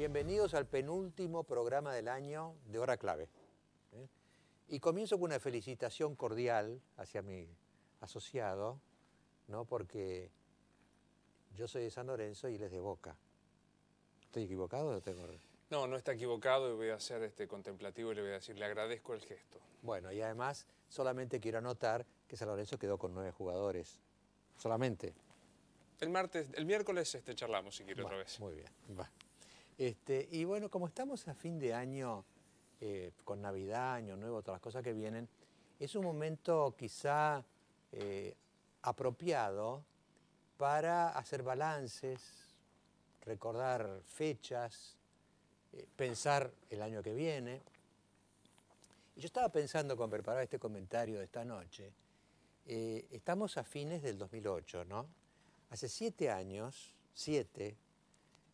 Bienvenidos al penúltimo programa del año de Hora Clave. Y comienzo con una felicitación cordial hacia mi asociado, ¿no? Porque yo soy de San Lorenzo y él es de Boca. ¿Estoy equivocado o tengo...? No, no está equivocado y voy a ser contemplativo y le voy a decir, le agradezco el gesto. Bueno, y además solamente quiero anotar que San Lorenzo quedó con 9 jugadores. Solamente. El miércoles charlamos si quiere otra vez. Muy bien. Va. Y bueno, como estamos a fin de año, con Navidad, Año Nuevo, todas las cosas que vienen, es un momento quizá apropiado para hacer balances, recordar fechas, pensar el año que viene. Y yo estaba pensando cuando preparaba este comentario de esta noche, estamos a fines del 2008, ¿no? Hace 7 años,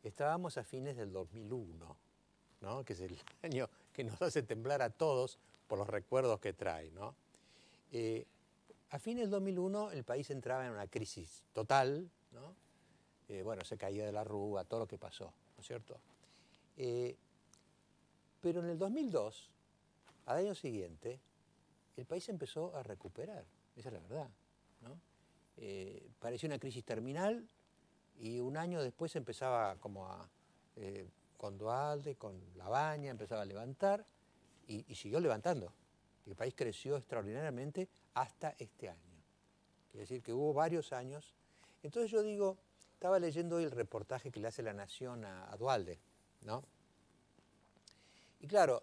estábamos a fines del 2001, ¿no? Que es el año que nos hace temblar a todos por los recuerdos que trae, ¿no? A fines del 2001 el país entraba en una crisis total, ¿no? Bueno, se caía de la rúa, todo lo que pasó, ¿no es cierto? Pero en el 2002, al año siguiente, el país empezó a recuperar, esa es la verdad, ¿no? Parecía una crisis terminal y un año después empezaba como a, con Duhalde, con Labaña, empezaba a levantar y siguió levantando. Y el país creció extraordinariamente hasta este año. Quiere decir que hubo varios años. Entonces yo digo, estaba leyendo hoy el reportaje que le hace La Nación a Duhalde, ¿no? Y claro,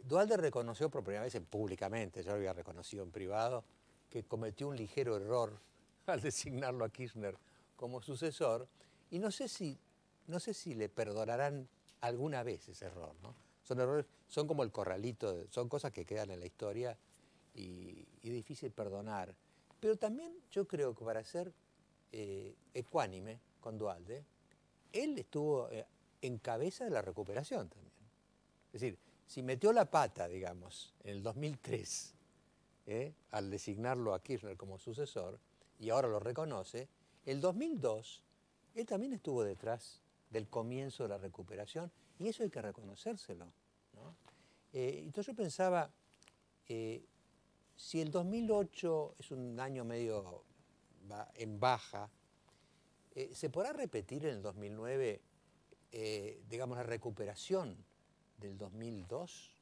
Duhalde reconoció por primera vez públicamente, yo lo había reconocido en privado, que cometió un ligero error al designarlo a Kirchner como sucesor, y no sé si le perdonarán alguna vez ese error, ¿no? Son errores, son como el corralito, son cosas que quedan en la historia y difícil perdonar. Pero también yo creo que para ser ecuánime con Duhalde, él estuvo en cabeza de la recuperación también. Es decir, si metió la pata, digamos, en el 2003, al designarlo a Kirchner como sucesor, y ahora lo reconoce, el 2002, él también estuvo detrás del comienzo de la recuperación, y eso hay que reconocérselo, ¿no? Entonces yo pensaba, si el 2008 es un año medio en baja, ¿se podrá repetir en el 2009, digamos, la recuperación del 2002?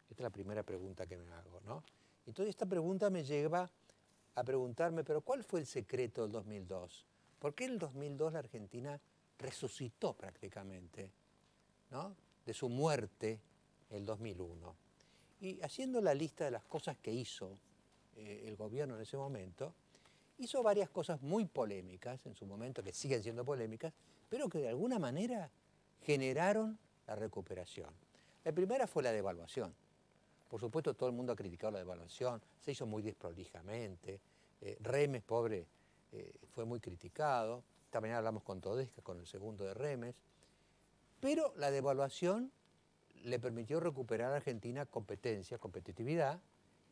Esta es la primera pregunta que me hago, ¿no? Entonces esta pregunta me lleva a preguntarme, ¿pero cuál fue el secreto del 2002? ¿Por qué en el 2002 la Argentina resucitó prácticamente, ¿no? De su muerte en el 2001? Y haciendo la lista de las cosas que hizo el gobierno en ese momento, hizo varias cosas muy polémicas en su momento, que siguen siendo polémicas, pero que de alguna manera generaron la recuperación. La primera fue la devaluación. Por supuesto, todo el mundo ha criticado la devaluación, se hizo muy desprolijamente. Remes, pobre, fue muy criticado. Esta mañana hablamos con Todesca, con el segundo de Remes. Pero la devaluación le permitió recuperar a Argentina competencia, competitividad,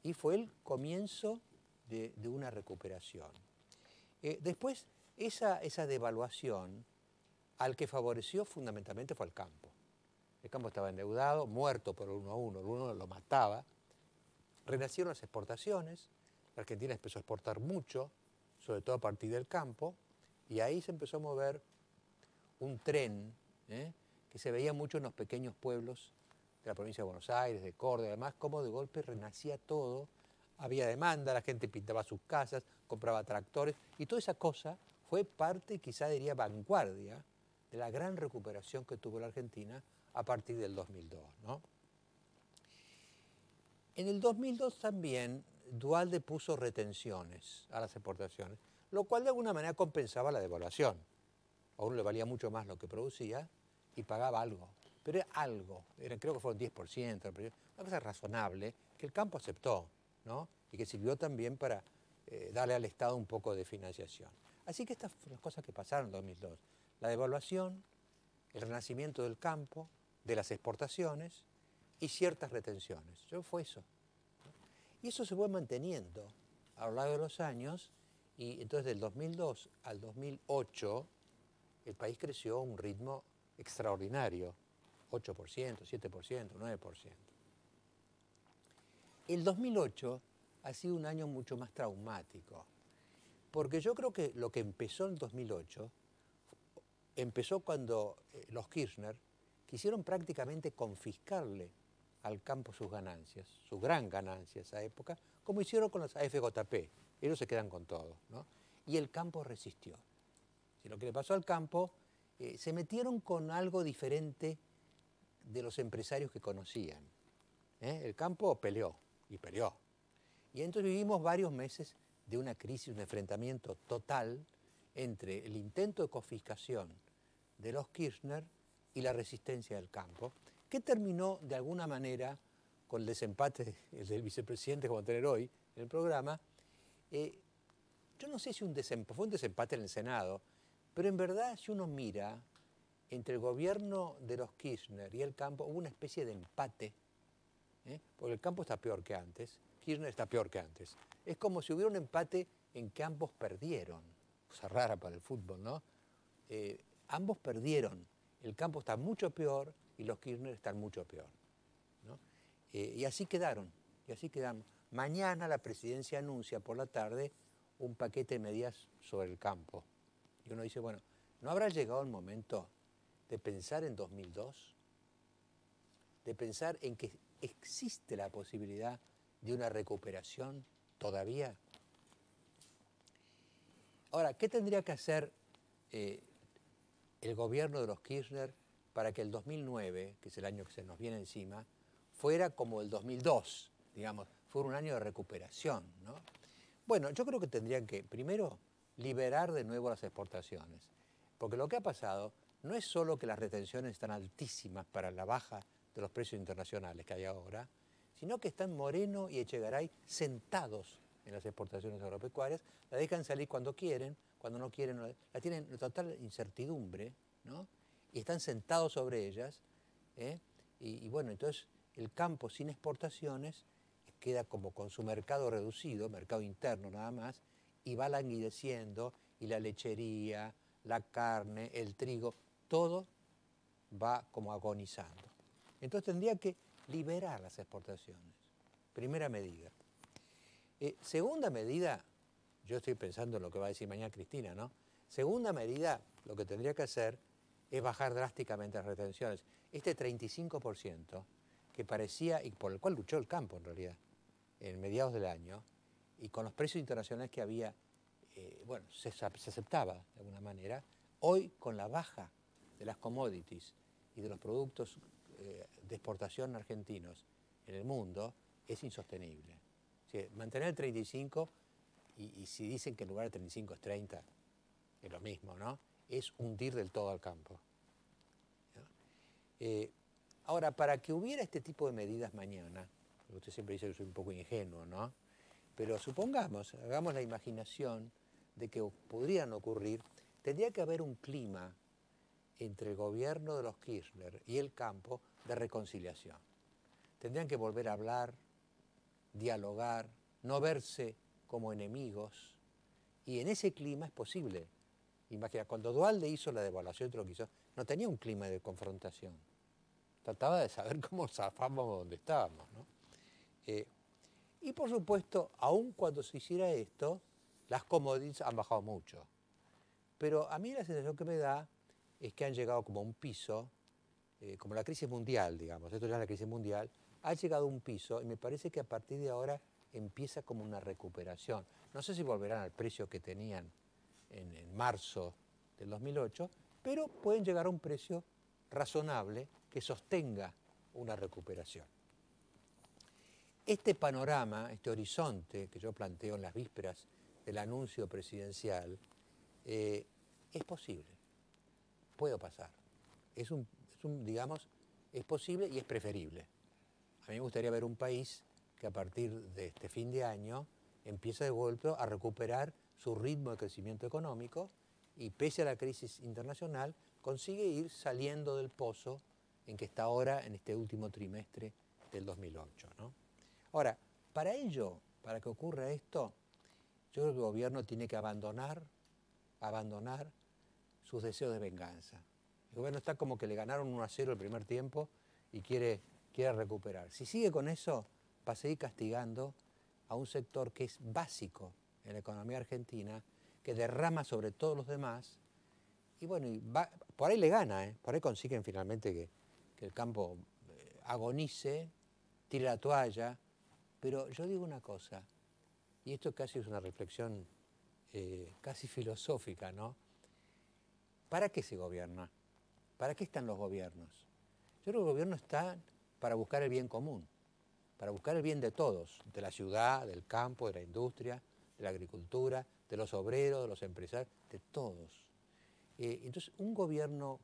y fue el comienzo de una recuperación. Después, esa devaluación, al que favoreció fundamentalmente fue al campo. El campo estaba endeudado, muerto por el 1-1, el 1 lo mataba. Renacieron las exportaciones, la Argentina empezó a exportar mucho, sobre todo a partir del campo, y ahí se empezó a mover un tren que se veía mucho en los pequeños pueblos de la provincia de Buenos Aires, de Córdoba, además, cómo de golpe renacía todo, había demanda, la gente pintaba sus casas, compraba tractores, y toda esa cosa fue parte, quizá diría, vanguardia de la gran recuperación que tuvo la Argentina a partir del 2002, ¿no? En el 2002 también Duhalde puso retenciones a las exportaciones, lo cual de alguna manera compensaba la devaluación. A uno le valía mucho más lo que producía y pagaba algo, pero era algo, creo que fueron 10%, una cosa razonable que el campo aceptó, ¿no? Y que sirvió también para darle al Estado un poco de financiación. Así que estas fueron las cosas que pasaron en 2002. La devaluación, el renacimiento del campo, de las exportaciones y ciertas retenciones. Fue eso. Y eso se fue manteniendo a lo largo de los años, y entonces del 2002 al 2008 el país creció a un ritmo extraordinario. 8%, 7%, 9%. El 2008 ha sido un año mucho más traumático, porque yo creo que lo que empezó en 2008 empezó cuando los Kirchner quisieron prácticamente confiscarle al campo sus ganancias, su gran ganancia esa época, como hicieron con las AFJP. Ellos se quedan con todo, ¿no? Y el campo resistió. Y lo que le pasó al campo, se metieron con algo diferente de los empresarios que conocían. El campo peleó y peleó. Y entonces vivimos varios meses de una crisis, un enfrentamiento total entre el intento de confiscación de los Kirchner y la resistencia del campo, que terminó de alguna manera con el desempate del vicepresidente, como tener hoy en el programa. Yo no sé si fue un desempate en el Senado, pero en verdad si uno mira entre el gobierno de los Kirchner y el campo, hubo una especie de empate, porque el campo está peor que antes, Kirchner está peor que antes. Es como si hubiera un empate en que ambos perdieron, cosa rara para el fútbol, ¿no? Ambos perdieron, el campo está mucho peor y los Kirchner están mucho peor, ¿no? Y así quedaron, Mañana la presidencia anuncia por la tarde un paquete de medidas sobre el campo. Y uno dice, bueno, ¿no habrá llegado el momento de pensar en 2002? De pensar en que existe la posibilidad de una recuperación todavía. Ahora, ¿qué tendría que hacer el gobierno de los Kirchner para que el 2009, que es el año que se nos viene encima, fuera como el 2002, digamos, fuera un año de recuperación, ¿no? Bueno, yo creo que tendrían que, primero, liberar de nuevo las exportaciones. Porque lo que ha pasado no es solo que las retenciones están altísimas para la baja de los precios internacionales que hay ahora, sino que están Moreno y Echegaray sentados en las exportaciones agropecuarias, la dejan salir cuando quieren, cuando no quieren, la tienen en total incertidumbre, ¿no? Y están sentados sobre ellas, y bueno, entonces el campo sin exportaciones queda como con su mercado reducido, mercado interno nada más, y va languideciendo, y la lechería, la carne, el trigo, todo va como agonizando. Entonces tendría que liberar las exportaciones. Primera medida. Segunda medida, yo estoy pensando en lo que va a decir mañana Cristina, ¿no? Segunda medida, lo que tendría que hacer es bajar drásticamente las retenciones. Este 35% que parecía, y por el cual luchó el campo en realidad, en mediados del año, y con los precios internacionales que había, bueno, se aceptaba de alguna manera. Hoy, con la baja de las commodities y de los productos de exportación argentinos en el mundo, es insostenible. O sea, mantener el 35, y si dicen que en lugar de 35 es 30, es lo mismo, ¿no? Es hundir del todo al campo, ¿no? Ahora, para que hubiera este tipo de medidas mañana, usted siempre dice que soy un poco ingenuo, ¿no? Pero supongamos, hagamos la imaginación de que podrían ocurrir, tendría que haber un clima entre el gobierno de los Kirchner y el campo de reconciliación. Tendrían que volver a hablar, dialogar, no verse como enemigos, y en ese clima es posible. Imagina, cuando Duhalde hizo la devaluación de lo que hizo, no tenía un clima de confrontación. Trataba de saber cómo zafábamos donde estábamos, ¿no? Y por supuesto, aun cuando se hiciera esto, las commodities han bajado mucho. Pero a mí la sensación que me da es que han llegado como a un piso, como la crisis mundial, digamos, esto ya es la crisis mundial, ha llegado a un piso y me parece que a partir de ahora empieza como una recuperación. No sé si volverán al precio que tenían en marzo del 2008, pero pueden llegar a un precio razonable que sostenga una recuperación. Este panorama, este horizonte que yo planteo en las vísperas del anuncio presidencial, es posible, puede pasar. Digamos, es posible y es preferible. A mí me gustaría ver un país que a partir de este fin de año empiece de golpe a recuperar su ritmo de crecimiento económico y pese a la crisis internacional consigue ir saliendo del pozo en que está ahora en este último trimestre del 2008, ¿no? Ahora, para ello, para que ocurra esto, yo creo que el gobierno tiene que abandonar sus deseos de venganza. El gobierno está como que le ganaron 1-0 el primer tiempo y quiere recuperar. Si sigue con eso, va a seguir castigando a un sector que es básico en la economía argentina, que derrama sobre todos los demás, y bueno, por ahí le gana, por ahí consiguen finalmente que el campo agonice, tire la toalla, pero yo digo una cosa, y esto casi es una reflexión casi filosófica, ¿no? ¿Para qué se gobierna? ¿Para qué están los gobiernos? Yo creo que el gobierno está para buscar el bien común, para buscar el bien de todos, de la ciudad, del campo, de la industria, de la agricultura, de los obreros, de los empresarios, de todos. Entonces, un gobierno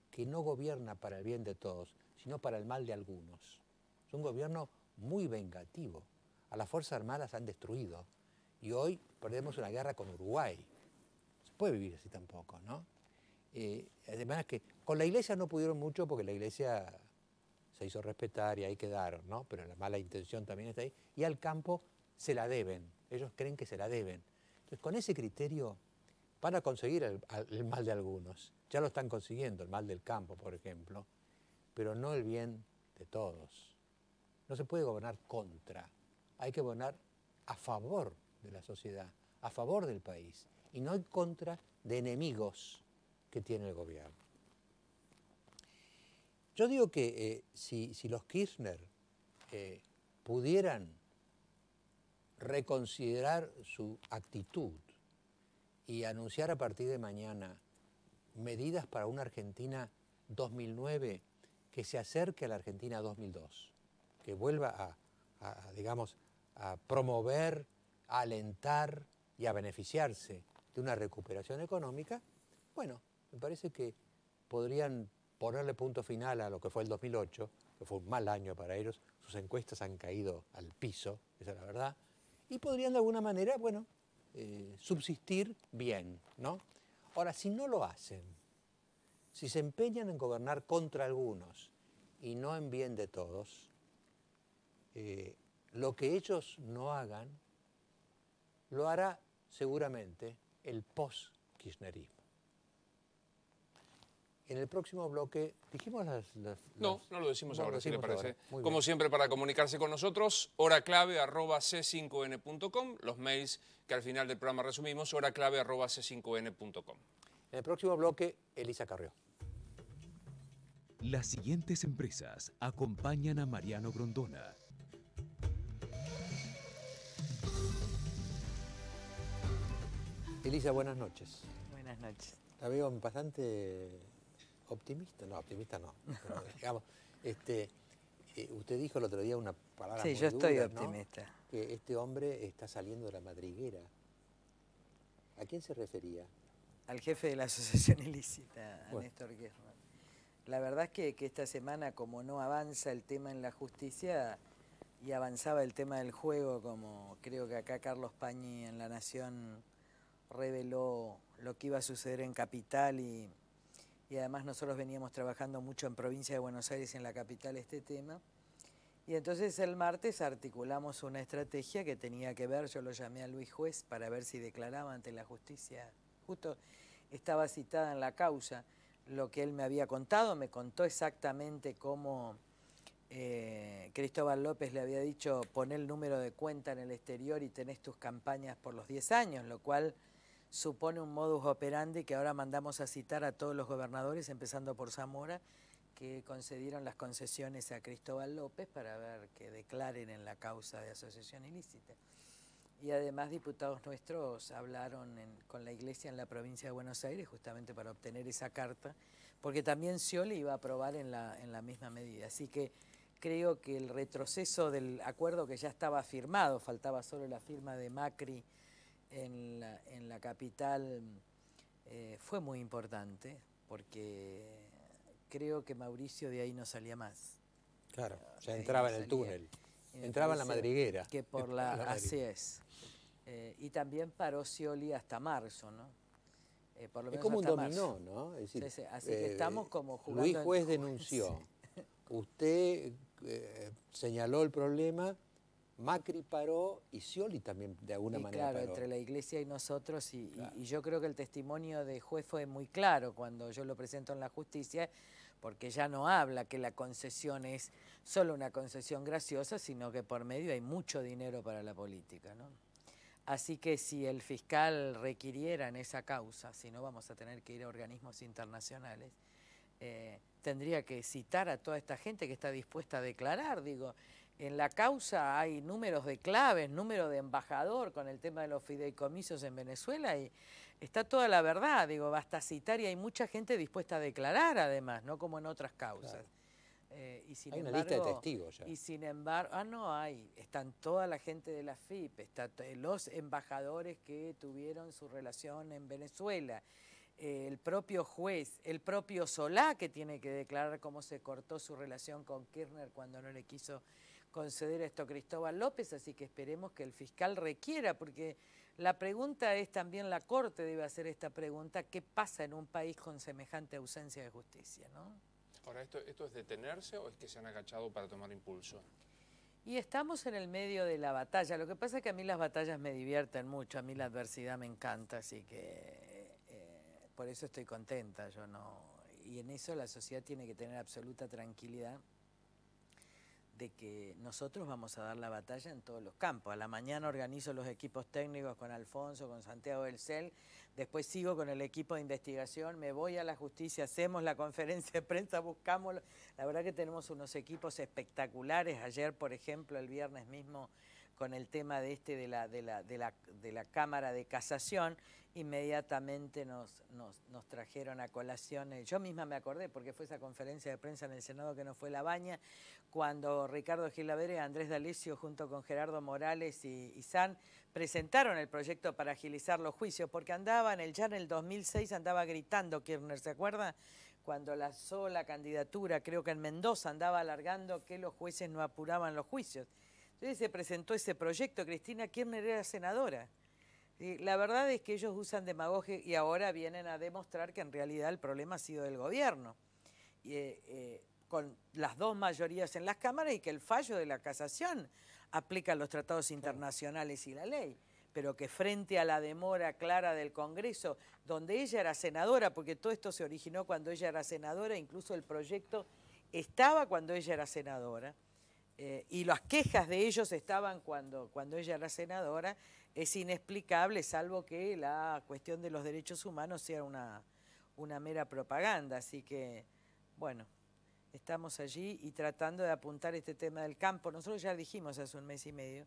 que no gobierna para el bien de todos, sino para el mal de algunos, es un gobierno muy vengativo. A las Fuerzas Armadas las han destruido y hoy perdemos una guerra con Uruguay. No se puede vivir así tampoco, ¿no? Además que con la Iglesia no pudieron mucho porque la Iglesia se hizo respetar y ahí quedaron, ¿no? Pero la mala intención también está ahí. Y al campo se la deben, ellos creen que se la deben. Entonces, con ese criterio van a conseguir el mal de algunos. Ya lo están consiguiendo, el mal del campo, por ejemplo, pero no el bien de todos. No se puede gobernar contra, hay que gobernar a favor de la sociedad, a favor del país, y no en contra de enemigos que tiene el gobierno. Yo digo que si los Kirchner pudieran reconsiderar su actitud y anunciar a partir de mañana medidas para una Argentina 2009 que se acerque a la Argentina 2002, que vuelva digamos, a promover, a alentar y a beneficiarse de una recuperación económica, bueno, me parece que podrían ponerle punto final a lo que fue el 2008, que fue un mal año para ellos, sus encuestas han caído al piso, esa es la verdad, y podrían de alguna manera, bueno, subsistir bien, ¿no? Ahora, si no lo hacen, si se empeñan en gobernar contra algunos y no en bien de todos, lo que ellos no hagan, lo hará seguramente el post-kirchnerismo. En el próximo bloque, dijimos No lo decimos no, ahora, si le parece. Como bien. Siempre, para comunicarse con nosotros, horaclave@c5n.com, los mails que al final del programa resumimos, horaclave@c5n.com. En el próximo bloque, Elisa Carrió. Las siguientes empresas acompañan a Mariano Grondona. Elisa, buenas noches. Buenas noches. La veo bastante optimista. No, optimista no. Pero, digamos, usted dijo el otro día una palabra muy Sí, yo estoy dura, optimista. ¿no? Que este hombre está saliendo de la madriguera. ¿A quién se refería? Al jefe de la asociación ilícita, a Bueno. Néstor Kirchner. La verdad es que esta semana, como no avanza el tema en la justicia y avanzaba el tema del juego, como creo que acá Carlos Pañi en La Nación reveló lo que iba a suceder en Capital y además nosotros veníamos trabajando mucho en provincia de Buenos Aires y en la capital este tema. Y entonces el martes articulamos una estrategia que tenía que ver, yo lo llamé a Luis Juez para ver si declaraba ante la justicia. Justo estaba citada en la causa lo que él me había contado, me contó exactamente cómo Cristóbal López le había dicho poné el número de cuenta en el exterior y tenés tus campañas por los 10 años, lo cual supone un modus operandi que ahora mandamos a citar a todos los gobernadores, empezando por Zamora, que concedieron las concesiones a Cristóbal López para ver que declaren en la causa de asociación ilícita. Y además diputados nuestros hablaron con la Iglesia en la provincia de Buenos Aires justamente para obtener esa carta, porque también Scioli iba a aprobar en la misma medida. Así que creo que el retroceso del acuerdo que ya estaba firmado, faltaba solo la firma de Macri en la capital, fue muy importante, porque creo que Mauricio de ahí no salía más. Claro, ya entraba en el túnel, entraba en la madriguera. Que por así es. Y también paró Scioli hasta marzo, ¿no? Por lo menos es como un hasta dominó, marzo. ¿no? Es decir, Sí, así que estamos como jugando... Luis Juez denunció, Sí. usted señaló el problema, Macri paró y Scioli también de alguna manera claro, paró. entre la Iglesia y nosotros, Claro. y yo creo que el testimonio de juez fue muy claro cuando yo lo presento en la justicia, porque ya no habla que la concesión es solo una concesión graciosa, sino que por medio hay mucho dinero para la política, ¿no? Así que si el fiscal requiriera en esa causa, si no vamos a tener que ir a organismos internacionales, tendría que citar a toda esta gente que está dispuesta a declarar. Digo, en la causa hay números de claves, número de embajador con el tema de los fideicomisos en Venezuela y está toda la verdad. Digo, basta citar y hay mucha gente dispuesta a declarar además, no como en otras causas. Claro. Y sin Hay una embargo, lista de testigos ya. Y sin embargo, no hay, están toda la gente de la FIP, están los embajadores que tuvieron su relación en Venezuela, el propio juez, el propio Solá que tiene que declarar cómo se cortó su relación con Kirchner cuando no le quiso conceder esto a Cristóbal López, así que esperemos que el fiscal requiera, porque la pregunta es también, la Corte debe hacer esta pregunta, ¿qué pasa en un país con semejante ausencia de justicia, ¿no? Ahora, ¿esto es detenerse o es que se han agachado para tomar impulso? Y estamos en el medio de la batalla. Lo que pasa es que a mí las batallas me divierten mucho, a mí la adversidad me encanta, así que por eso estoy contenta. Yo no, y en eso la sociedad tiene que tener absoluta tranquilidad de que nosotros vamos a dar la batalla en todos los campos. A la mañana organizo los equipos técnicos con Alfonso, con Santiago del CEL, después sigo con el equipo de investigación, me voy a la justicia, hacemos la conferencia de prensa, buscamos, la verdad que tenemos unos equipos espectaculares. Ayer, por ejemplo, el viernes mismo, con el tema de la Cámara de Casación, inmediatamente nos trajeron a colación, yo misma me acordé porque fue esa conferencia de prensa en el Senado que no fue La Baña, cuando Ricardo Gilaveres, Andrés D'Alessio junto con Gerardo Morales y San presentaron el proyecto para agilizar los juicios, porque ya en el 2006 andaba gritando Kirchner, ¿se acuerda? Cuando lanzó la candidatura, creo que en Mendoza andaba alargando que los jueces no apuraban los juicios. Entonces se presentó ese proyecto, Cristina Kirchner era senadora. La verdad es que ellos usan demagogia y ahora vienen a demostrar que en realidad el problema ha sido del gobierno, con las dos mayorías en las cámaras y que el fallo de la casación aplica los tratados internacionales y la ley, pero que frente a la demora clara del Congreso, donde ella era senadora, porque todo esto se originó cuando ella era senadora, incluso el proyecto estaba cuando ella era senadora, y las quejas de ellos estaban cuando ella era senadora, es inexplicable, salvo que la cuestión de los derechos humanos sea una mera propaganda. Así que, bueno, estamos allí y tratando de apuntar este tema del campo. Nosotros ya dijimos hace un mes y medio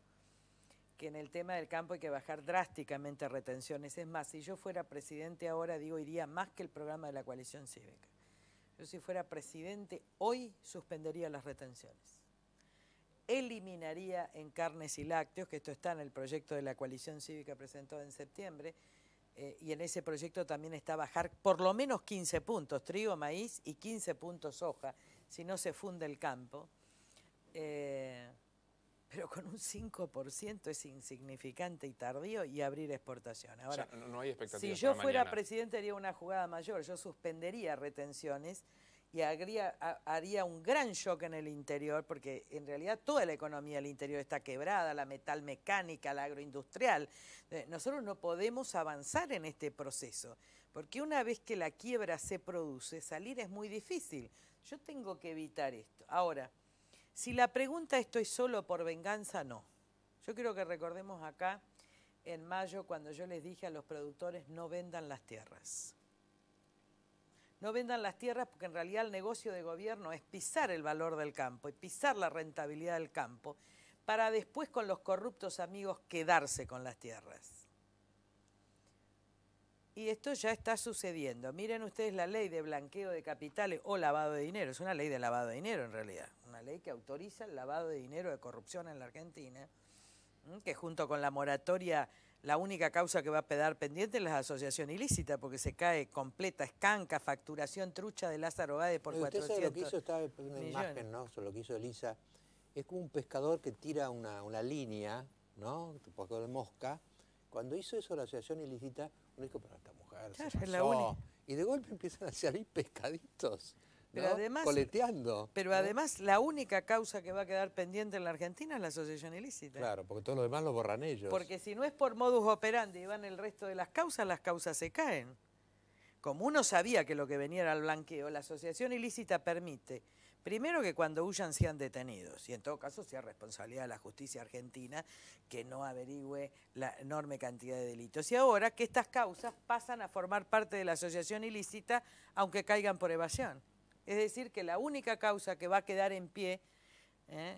que en el tema del campo hay que bajar drásticamente retenciones. Es más, si yo fuera presidente ahora, iría más que el programa de la coalición cívica. Yo si fuera presidente, hoy suspendería las retenciones. Eliminaría en carnes y lácteos, que esto está en el proyecto de la coalición cívica presentado en septiembre, y en ese proyecto también está bajar por lo menos 15 puntos, trigo, maíz y 15 puntos soja, si no se funde el campo, pero con un 5% es insignificante y tardío, y abrir exportaciones. Ahora, o sea, no hay expectativas si yo para fuera mañana. presidente haría una jugada mayor, yo suspendería retenciones y haría un gran shock en el interior, porque en realidad toda la economía del interior está quebrada, la metalmecánica, la agroindustrial. Nosotros no podemos avanzar en este proceso, porque una vez que la quiebra se produce, salir es muy difícil. Yo tengo que evitar esto. Ahora, si la pregunta ¿estoy solo por venganza? No. Yo quiero que recordemos acá, en mayo, cuando yo les dije a los productores no vendan las tierras. No vendan las tierras porque en realidad el negocio de gobierno es pisar el valor del campo y pisar la rentabilidad del campo para después con los corruptos amigos quedarse con las tierras. Y esto ya está sucediendo. Miren ustedes la ley de blanqueo de capitales o lavado de dinero. Es una ley de lavado de dinero en realidad. Una ley que autoriza el lavado de dinero de corrupción en la Argentina, que junto con la moratoria, la única causa que va a quedar pendiente es la asociación ilícita, porque se cae completa, escanca, facturación trucha de Lázaro Báez por 400 Usted sabe lo que hizo, está en una millones. imagen, ¿no? Sobre lo que hizo Elisa. Es como un pescador que tira una línea, ¿no? Un poco de mosca. Cuando hizo eso la asociación ilícita, uno dijo, pero esta mujer Claro, se es la pasó. única. Y de golpe empiezan a salir pescaditos. Pero ¿no? además, Coleteando. Pero ¿no? además la única causa que va a quedar pendiente en la Argentina es la asociación ilícita. Claro, porque todo lo demás lo borran ellos. Porque si no es por modus operandi y van el resto de las causas se caen. Como uno sabía que lo que venía era el blanqueo, la asociación ilícita permite, primero, que cuando huyan sean detenidos, y en todo caso sea responsabilidad de la justicia argentina que no averigüe la enorme cantidad de delitos. Y ahora que estas causas pasan a formar parte de la asociación ilícita, aunque caigan por evasión. Es decir, que la única causa que va a quedar en pie,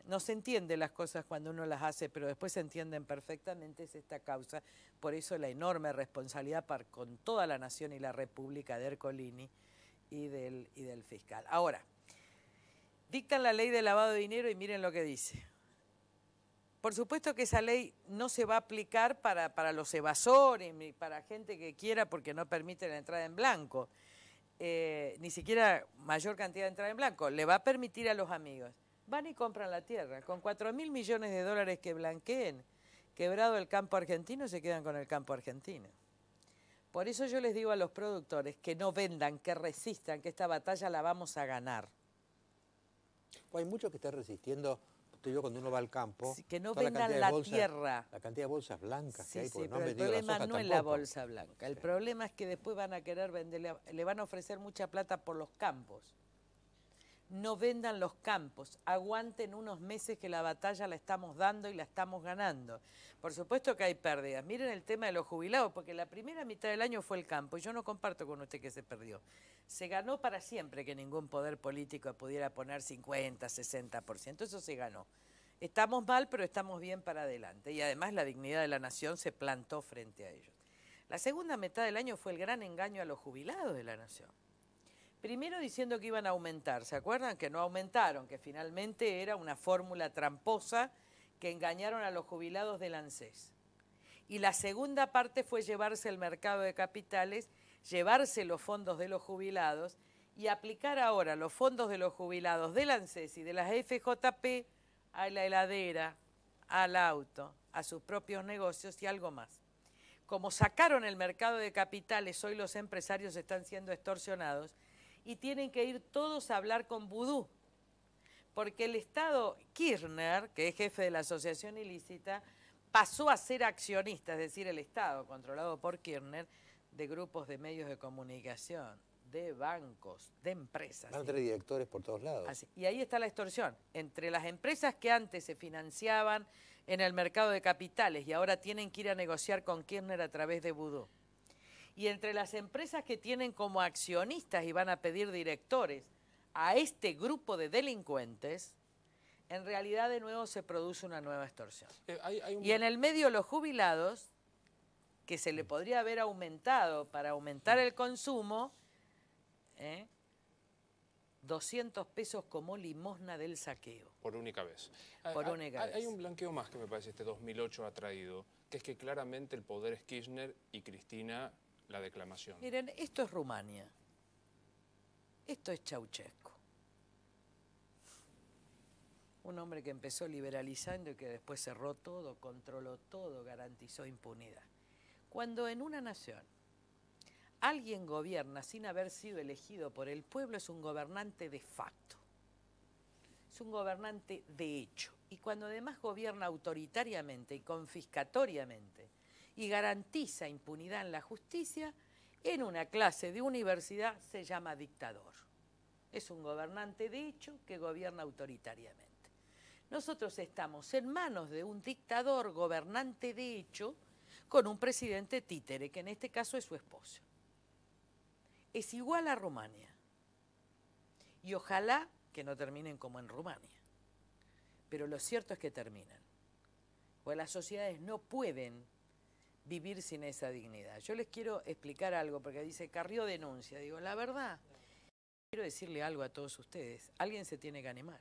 no se entiende las cosas cuando uno las hace, pero después se entienden perfectamente, es esta causa. Por eso la enorme responsabilidad con toda la nación y la república de Ercolini y del fiscal. Ahora, dictan la ley de lavado de dinero y miren lo que dice. Por supuesto que esa ley no se va a aplicar para los evasores ni para gente que quiera, porque no permite la entrada en blanco, ni siquiera mayor cantidad de entrada en blanco. Le va a permitir a los amigos. Van y compran la tierra. Con 4.000 millones de dólares que blanqueen, quebrado el campo argentino, se quedan con el campo argentino. Por eso yo les digo a los productores que no vendan, que resistan, que esta batalla la vamos a ganar. Pues hay muchos que están resistiendo. Yo cuando uno va al campo, Sí, que no toda vendan la tierra. La cantidad de bolsas blancas que hay, porque no pero han el vendido la problema soja no es la tampoco. bolsa blanca. El Sí. problema es que después van a querer vender, le van a ofrecer mucha plata por los campos. No vendan los campos, aguanten unos meses que la batalla la estamos dando y la estamos ganando. Por supuesto que hay pérdidas. Miren el tema de los jubilados, porque la primera mitad del año fue el campo, y yo no comparto con usted que se perdió. Se ganó para siempre que ningún poder político pudiera poner 50, 60%, eso se ganó. Estamos mal, pero estamos bien para adelante, y además la dignidad de la nación se plantó frente a ellos. La segunda mitad del año fue el gran engaño a los jubilados de la nación. Primero diciendo que iban a aumentar, ¿se acuerdan? Que no aumentaron, que finalmente era una fórmula tramposa que engañaron a los jubilados del ANSES. Y la segunda parte fue llevarse el mercado de capitales, llevarse los fondos de los jubilados y aplicar ahora los fondos de los jubilados del ANSES y de las FJP a la heladera, al auto, a sus propios negocios y algo más. Como sacaron el mercado de capitales, hoy los empresarios están siendo extorsionados y tienen que ir todos a hablar con Vudú, porque el Estado Kirchner, que es jefe de la asociación ilícita, pasó a ser accionista, es decir, el Estado, controlado por Kirchner, de grupos de medios de comunicación, de bancos, de empresas. Van a tener directores por todos lados. Así. Y ahí está la extorsión. Entre las empresas que antes se financiaban en el mercado de capitales y ahora tienen que ir a negociar con Kirchner a través de Vudú. Y entre las empresas que tienen como accionistas y van a pedir directores a este grupo de delincuentes, en realidad de nuevo se produce una nueva extorsión. Y en el medio los jubilados, que se le podría haber aumentado para aumentar el consumo, 200 pesos como limosna del saqueo. Por única vez. Por única vez. Hay un blanqueo más que me parece este 2008 ha traído, que es que claramente el poder es Kirchner y Cristina la declamación. Miren, esto es Rumania. Esto es Ceausescu. Un hombre que empezó liberalizando y que después cerró todo, controló todo, garantizó impunidad. Cuando en una nación alguien gobierna sin haber sido elegido por el pueblo, es un gobernante de facto. Es un gobernante de hecho. Y cuando además gobierna autoritariamente y confiscatoriamente y garantiza impunidad en la justicia, en una clase de universidad se llama dictador. Es un gobernante de hecho que gobierna autoritariamente. Nosotros estamos en manos de un dictador gobernante de hecho con un presidente títere, que en este caso es su esposo. Es igual a Rumania. Y ojalá que no terminen como en Rumania. Pero lo cierto es que terminan. Porque las sociedades no pueden vivir sin esa dignidad. Yo les quiero explicar algo, porque dice, Carrió denuncia. Digo, la verdad, quiero decirle algo a todos ustedes. Alguien se tiene que animar.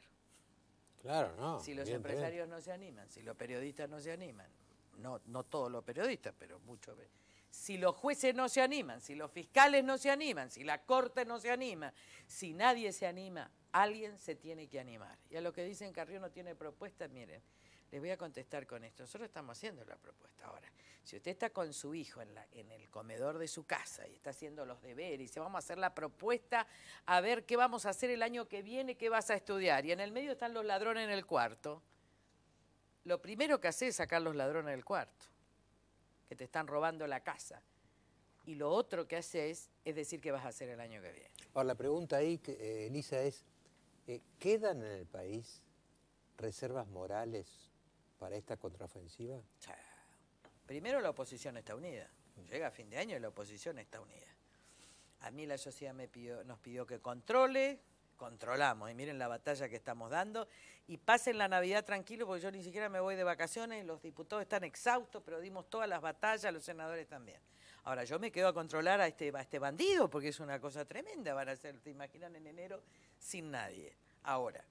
Claro, no. Si los empresarios no se animan, si los periodistas no se animan, no todos los periodistas, pero muchos. Si los jueces no se animan, si los fiscales no se animan, si la corte no se anima, si nadie se anima, alguien se tiene que animar. Y a lo que dicen Carrió no tiene propuestas, miren, Les voy a contestar con esto. Nosotros estamos haciendo la propuesta ahora. Si usted está con su hijo en el comedor de su casa y está haciendo los deberes y dice, vamos a hacer la propuesta, a ver qué vamos a hacer el año que viene, qué vas a estudiar. Y en el medio están los ladrones en el cuarto. Lo primero que hace es sacar los ladrones del cuarto, que te están robando la casa. Y lo otro que haces es decir qué vas a hacer el año que viene. Ahora, la pregunta ahí, Elisa, es, ¿quedan en el país reservas morales para esta contraofensiva? Primero, la oposición está unida. Llega a fin de año y la oposición está unida. A mí la sociedad nos pidió que controle, controlamos. Y miren la batalla que estamos dando. Y pasen la Navidad tranquilo, porque yo ni siquiera me voy de vacaciones. Los diputados están exhaustos, pero dimos todas las batallas, los senadores también. Ahora, yo me quedo a controlar a este bandido, porque es una cosa tremenda. Van a ser, ¿te imaginan, en enero sin nadie? Ahora.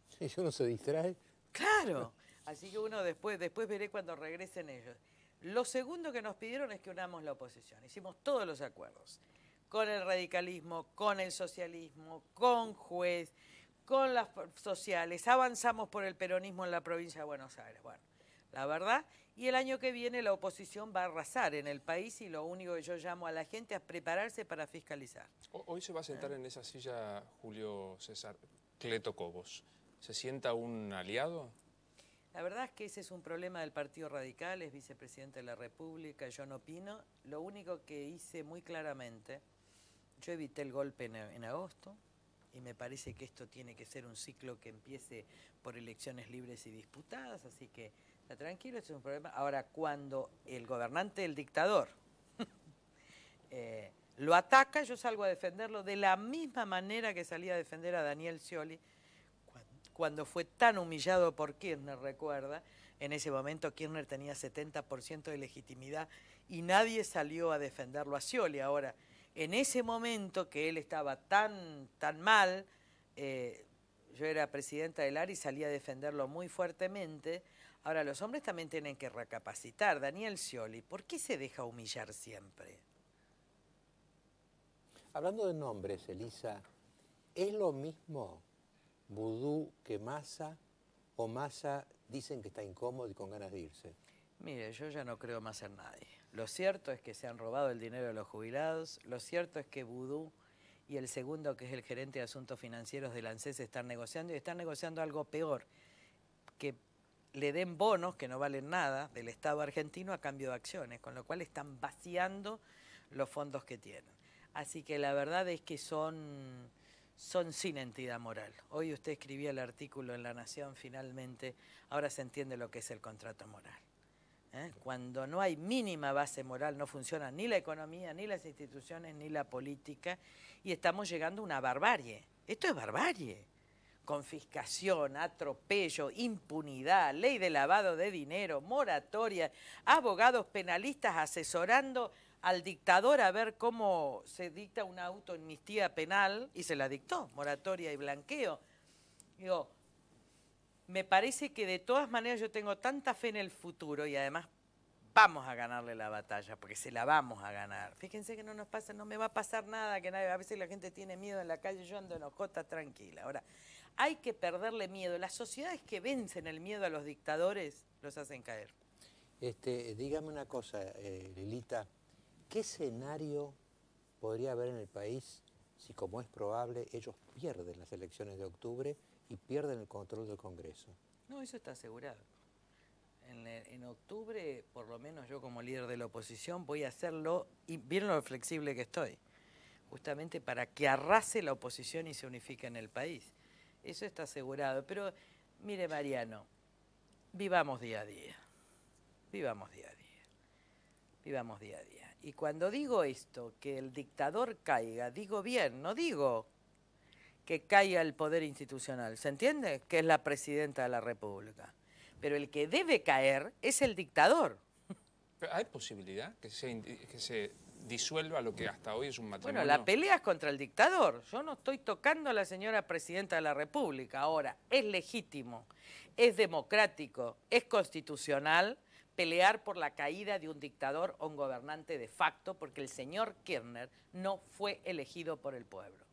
Si uno se distrae. Claro. Así que uno después veré cuando regresen ellos. Lo segundo que nos pidieron es que unamos la oposición. Hicimos todos los acuerdos. Con el radicalismo, con el socialismo, con Juez, con las sociales. Avanzamos por el peronismo en la provincia de Buenos Aires. Bueno, la verdad. Y el año que viene la oposición va a arrasar en el país y lo único que yo llamo a la gente es prepararse para fiscalizar. Hoy se va a sentar en esa silla Julio César Cleto Cobos. ¿Se sienta un aliado? La verdad es que ese es un problema del Partido Radical, es vicepresidente de la República, yo no opino. Lo único que hice muy claramente, yo evité el golpe en agosto y me parece que esto tiene que ser un ciclo que empiece por elecciones libres y disputadas, así que está tranquilo, este es un problema. Ahora, cuando el gobernante del dictador lo ataca, yo salgo a defenderlo de la misma manera que salí a defender a Daniel Scioli, cuando fue tan humillado por Kirchner, recuerda, en ese momento Kirchner tenía 70% de legitimidad y nadie salió a defenderlo a Scioli. Ahora, en ese momento que él estaba tan mal, yo era presidenta del ARI y salí a defenderlo muy fuertemente. Ahora, los hombres también tienen que recapacitar. Daniel Scioli, ¿por qué se deja humillar siempre? Hablando de nombres, Elisa, ¿es lo mismo Vudú que Massa, o Massa dicen que está incómodo y con ganas de irse? Mire, yo ya no creo más en nadie. Lo cierto es que se han robado el dinero de los jubilados, lo cierto es que Vudú y el segundo, que es el gerente de asuntos financieros del ANSES, están negociando y están negociando algo peor, que le den bonos que no valen nada del Estado argentino a cambio de acciones, con lo cual están vaciando los fondos que tienen. Así que la verdad es que son sin entidad moral. Hoy usted escribía el artículo en La Nación, finalmente, ahora se entiende lo que es el contrato moral. Cuando no hay mínima base moral, no funciona ni la economía, ni las instituciones, ni la política, y estamos llegando a una barbarie. Esto es barbarie. Confiscación, atropello, impunidad, ley de lavado de dinero, moratoria, abogados penalistas asesorando al dictador a ver cómo se dicta una autoamnistía penal, y se la dictó, moratoria y blanqueo. Digo, me parece que de todas maneras yo tengo tanta fe en el futuro y además vamos a ganarle la batalla, porque se la vamos a ganar. Fíjense que no nos pasa, no me va a pasar nada, que nadie, a veces la gente tiene miedo en la calle, yo ando enojota, tranquila. Ahora, hay que perderle miedo. Las sociedades que vencen el miedo a los dictadores los hacen caer. Dígame una cosa, Lilita, ¿qué escenario podría haber en el país si, como es probable, ellos pierden las elecciones de octubre y pierden el control del Congreso? No, eso está asegurado. En octubre, por lo menos yo como líder de la oposición, voy a hacerlo, y miren lo flexible que estoy, justamente para que arrase la oposición y se unifique en el país. Eso está asegurado. Pero, mire, Mariano, vivamos día a día. Vivamos día a día. Vivamos día a día. Y cuando digo esto, que el dictador caiga, digo bien, no digo que caiga el poder institucional, ¿se entiende? Que es la presidenta de la República. Pero el que debe caer es el dictador. ¿Pero hay posibilidad que se disuelva lo que hasta hoy es un matrimonio? Bueno, la pelea es contra el dictador. Yo no estoy tocando a la señora presidenta de la República. Ahora, es legítimo, es democrático, es constitucional pelear por la caída de un dictador o un gobernante de facto, porque el señor Kirchner no fue elegido por el pueblo.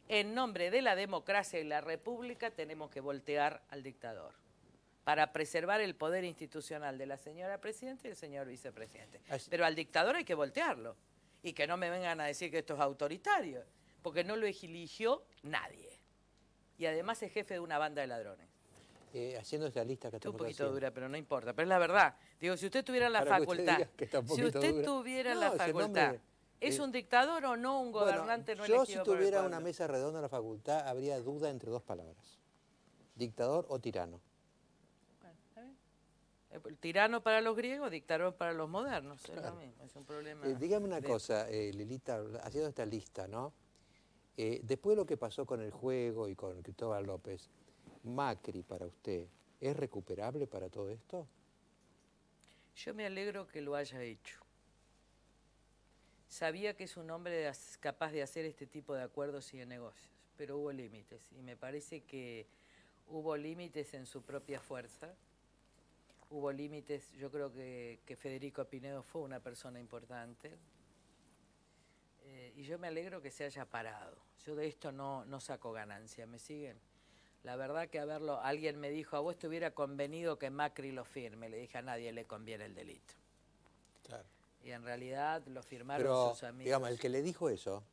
En nombre de la democracia y la república tenemos que voltear al dictador. para preservar el poder institucional de la señora presidenta y el señor vicepresidente. Así. Pero al dictador hay que voltearlo. Y que no me vengan a decir que esto es autoritario, porque no lo eligió nadie. Y además es jefe de una banda de ladrones. Haciendo esta lista que Está un estamos poquito haciendo. dura, pero no importa. Pero es la verdad. Digo, si usted tuviera en la Para que usted facultad, diga que está un si poquito usted dura. tuviera en No, la ese facultad, nombre, ¿es un dictador o no un gobernante no yo elegido si por el tuviera pueblo? una mesa redonda en la facultad, habría duda entre dos palabras. Dictador o tirano. Bueno, ¿está bien? El tirano para los griegos, dictador para los modernos. Es lo mismo, es un problema. Dígame una de- cosa, Lilita, haciendo esta lista, ¿no? Después de lo que pasó con el juego y con Cristóbal López, Macri para usted, ¿es recuperable para todo esto? Yo me alegro que lo haya hecho. Sabía que es un hombre capaz de hacer este tipo de acuerdos y de negocios, pero hubo límites. Y me parece que hubo límites en su propia fuerza. Hubo límites, yo creo que Federico Pinedo fue una persona importante. Y yo me alegro que se haya parado. Yo de esto no saco ganancia, ¿me siguen? La verdad que alguien me dijo, a vos te hubiera convenido que Macri lo firme. Le dije, a nadie le conviene el delito. Claro. Y en realidad lo firmaron Pero, sus amigos. digamos, el que le dijo eso,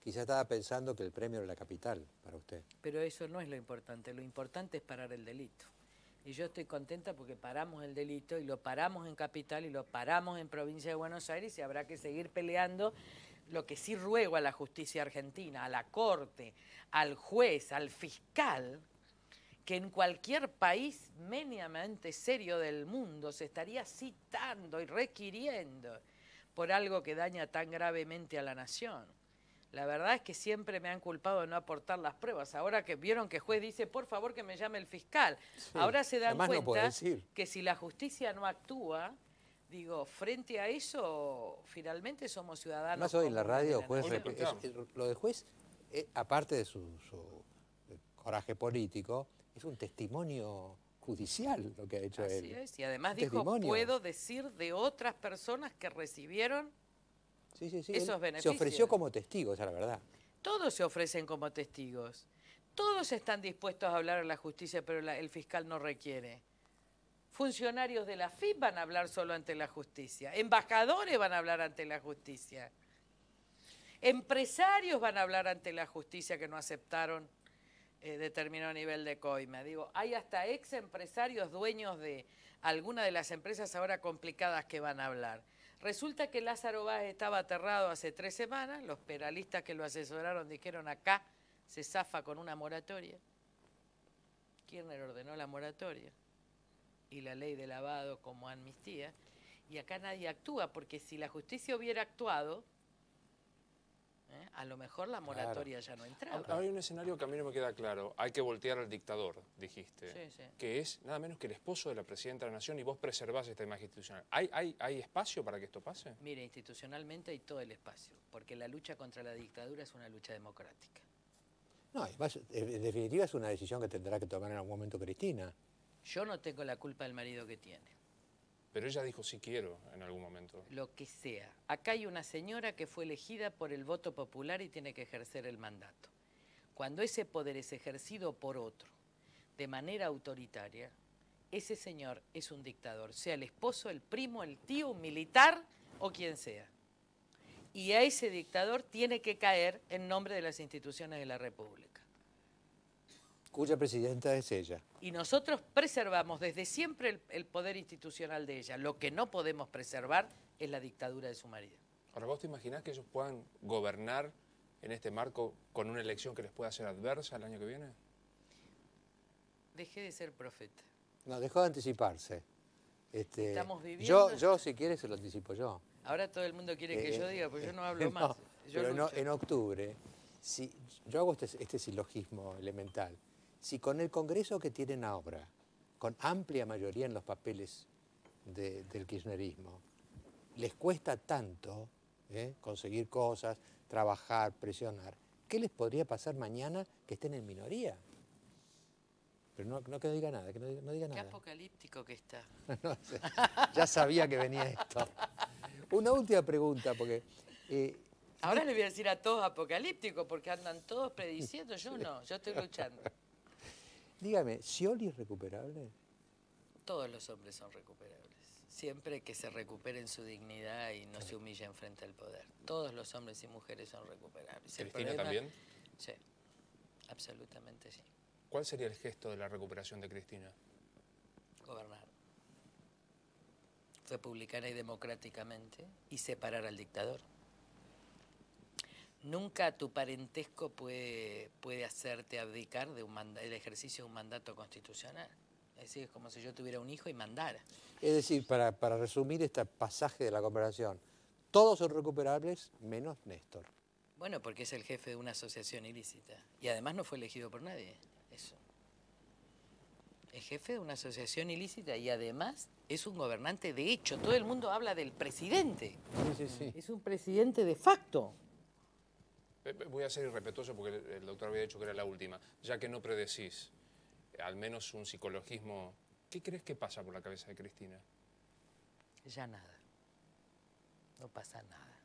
quizá estaba pensando que el premio era la capital para usted. Pero eso no es lo importante es parar el delito. Y yo estoy contenta porque paramos el delito y lo paramos en Capital y lo paramos en Provincia de Buenos Aires y habrá que seguir peleando. Lo que sí ruego a la justicia argentina, a la Corte, al juez, al fiscal, que en cualquier país mínimamente serio del mundo se estaría citando y requiriendo por algo que daña tan gravemente a la nación. La verdad es que siempre me han culpado de no aportar las pruebas. Ahora que vieron que el juez dice, por favor que me llame el fiscal. Sí, Ahora se dan además no puede cuenta decir. que si la justicia no actúa, digo, frente a eso, finalmente somos ciudadanos. Además hoy en la comunes de radio, la juez, nación. lo del juez, aparte de su coraje político, es un testimonio judicial lo que ha hecho él. Así es, y además Un dijo, testimonio. puedo decir de otras personas que recibieron Sí, sí, sí. esos Él beneficios. se ofreció como testigo, esa es la verdad. Todos se ofrecen como testigos. Todos están dispuestos a hablar a la justicia, pero el fiscal no requiere. Funcionarios de la FIP van a hablar solo ante la justicia. Embajadores van a hablar ante la justicia. Empresarios van a hablar ante la justicia que no aceptaron determinado nivel de coima. Digo, hay hasta ex empresarios dueños de alguna de las empresas ahora complicadas que van a hablar. Resulta que Lázaro Báez estaba aterrado hace 3 semanas, los penalistas que lo asesoraron dijeron acá se zafa con una moratoria. Kirchner ordenó la moratoria y la ley de lavado como amnistía, y acá nadie actúa, porque si la justicia hubiera actuado, a lo mejor la moratoria ya no entraba. Hay un escenario que a mí no me queda claro. Hay que voltear al dictador, dijiste, Sí, sí. que es nada menos que el esposo de la presidenta de la Nación y vos preservás esta imagen institucional. ¿Hay espacio para que esto pase? Mire, institucionalmente hay todo el espacio, porque la lucha contra la dictadura es una lucha democrática. No, además, en definitiva es una decisión que tendrá que tomar en algún momento Cristina. Yo no tengo la culpa del marido que tiene, Pero ella dijo sí quiero en algún momento. lo que sea. Acá hay una señora que fue elegida por el voto popular y tiene que ejercer el mandato. Cuando ese poder es ejercido por otro, de manera autoritaria, ese señor es un dictador, sea el esposo, el primo, el tío, un militar o quien sea. Y a ese dictador tiene que caer en nombre de las instituciones de la República. Cuya presidenta es ella. Y nosotros preservamos desde siempre el poder institucional de ella. Lo que no podemos preservar es la dictadura de su marido. Ahora, ¿vos te imaginás que ellos puedan gobernar en este marco con una elección que les pueda ser adversa el año que viene? Dejé de ser profeta. No, dejó de anticiparse. Estamos viviendo- Yo, si quiere, se lo anticipo yo. Ahora todo el mundo quiere que yo diga, pues yo no hablo no, más. Yo pero lucho. en octubre, yo hago este silogismo elemental. Si con el Congreso que tienen ahora, con amplia mayoría en los papeles del kirchnerismo, les cuesta tanto conseguir cosas, trabajar, presionar, ¿qué les podría pasar mañana que estén en minoría? Pero no que no diga nada, que no diga Qué nada. apocalíptico que está. No sé, ya sabía que venía esto. Una última pregunta, porque Ahora le voy a decir a todos apocalípticos porque andan todos prediciendo. Yo no, yo estoy luchando. dígame, ¿Scioli es recuperable? Todos los hombres son recuperables. Siempre que se recuperen su dignidad y no se humillen frente al poder. Todos los hombres y mujeres son recuperables. ¿Cristina también? Sí, absolutamente sí. ¿Cuál sería el gesto de la recuperación de Cristina? Gobernar. Republicana y democráticamente, y separar al dictador. Nunca tu parentesco puede hacerte abdicar de el ejercicio de un mandato constitucional. Es decir, es como si yo tuviera un hijo y mandara. Es decir, para resumir este pasaje de la conversación, todos son recuperables menos Néstor. Bueno, porque es el jefe de una asociación ilícita. Y además no fue elegido por nadie. Eso. Es jefe de una asociación ilícita y además es un gobernante de hecho. Todo el mundo habla del presidente. Sí, sí, sí. Es un presidente de facto. Voy a ser irrespetuoso porque el doctor había dicho que era la última. Ya que no predecís, al menos un psicologismo, ¿qué crees que pasa por la cabeza de Cristina? Ya nada. No pasa nada.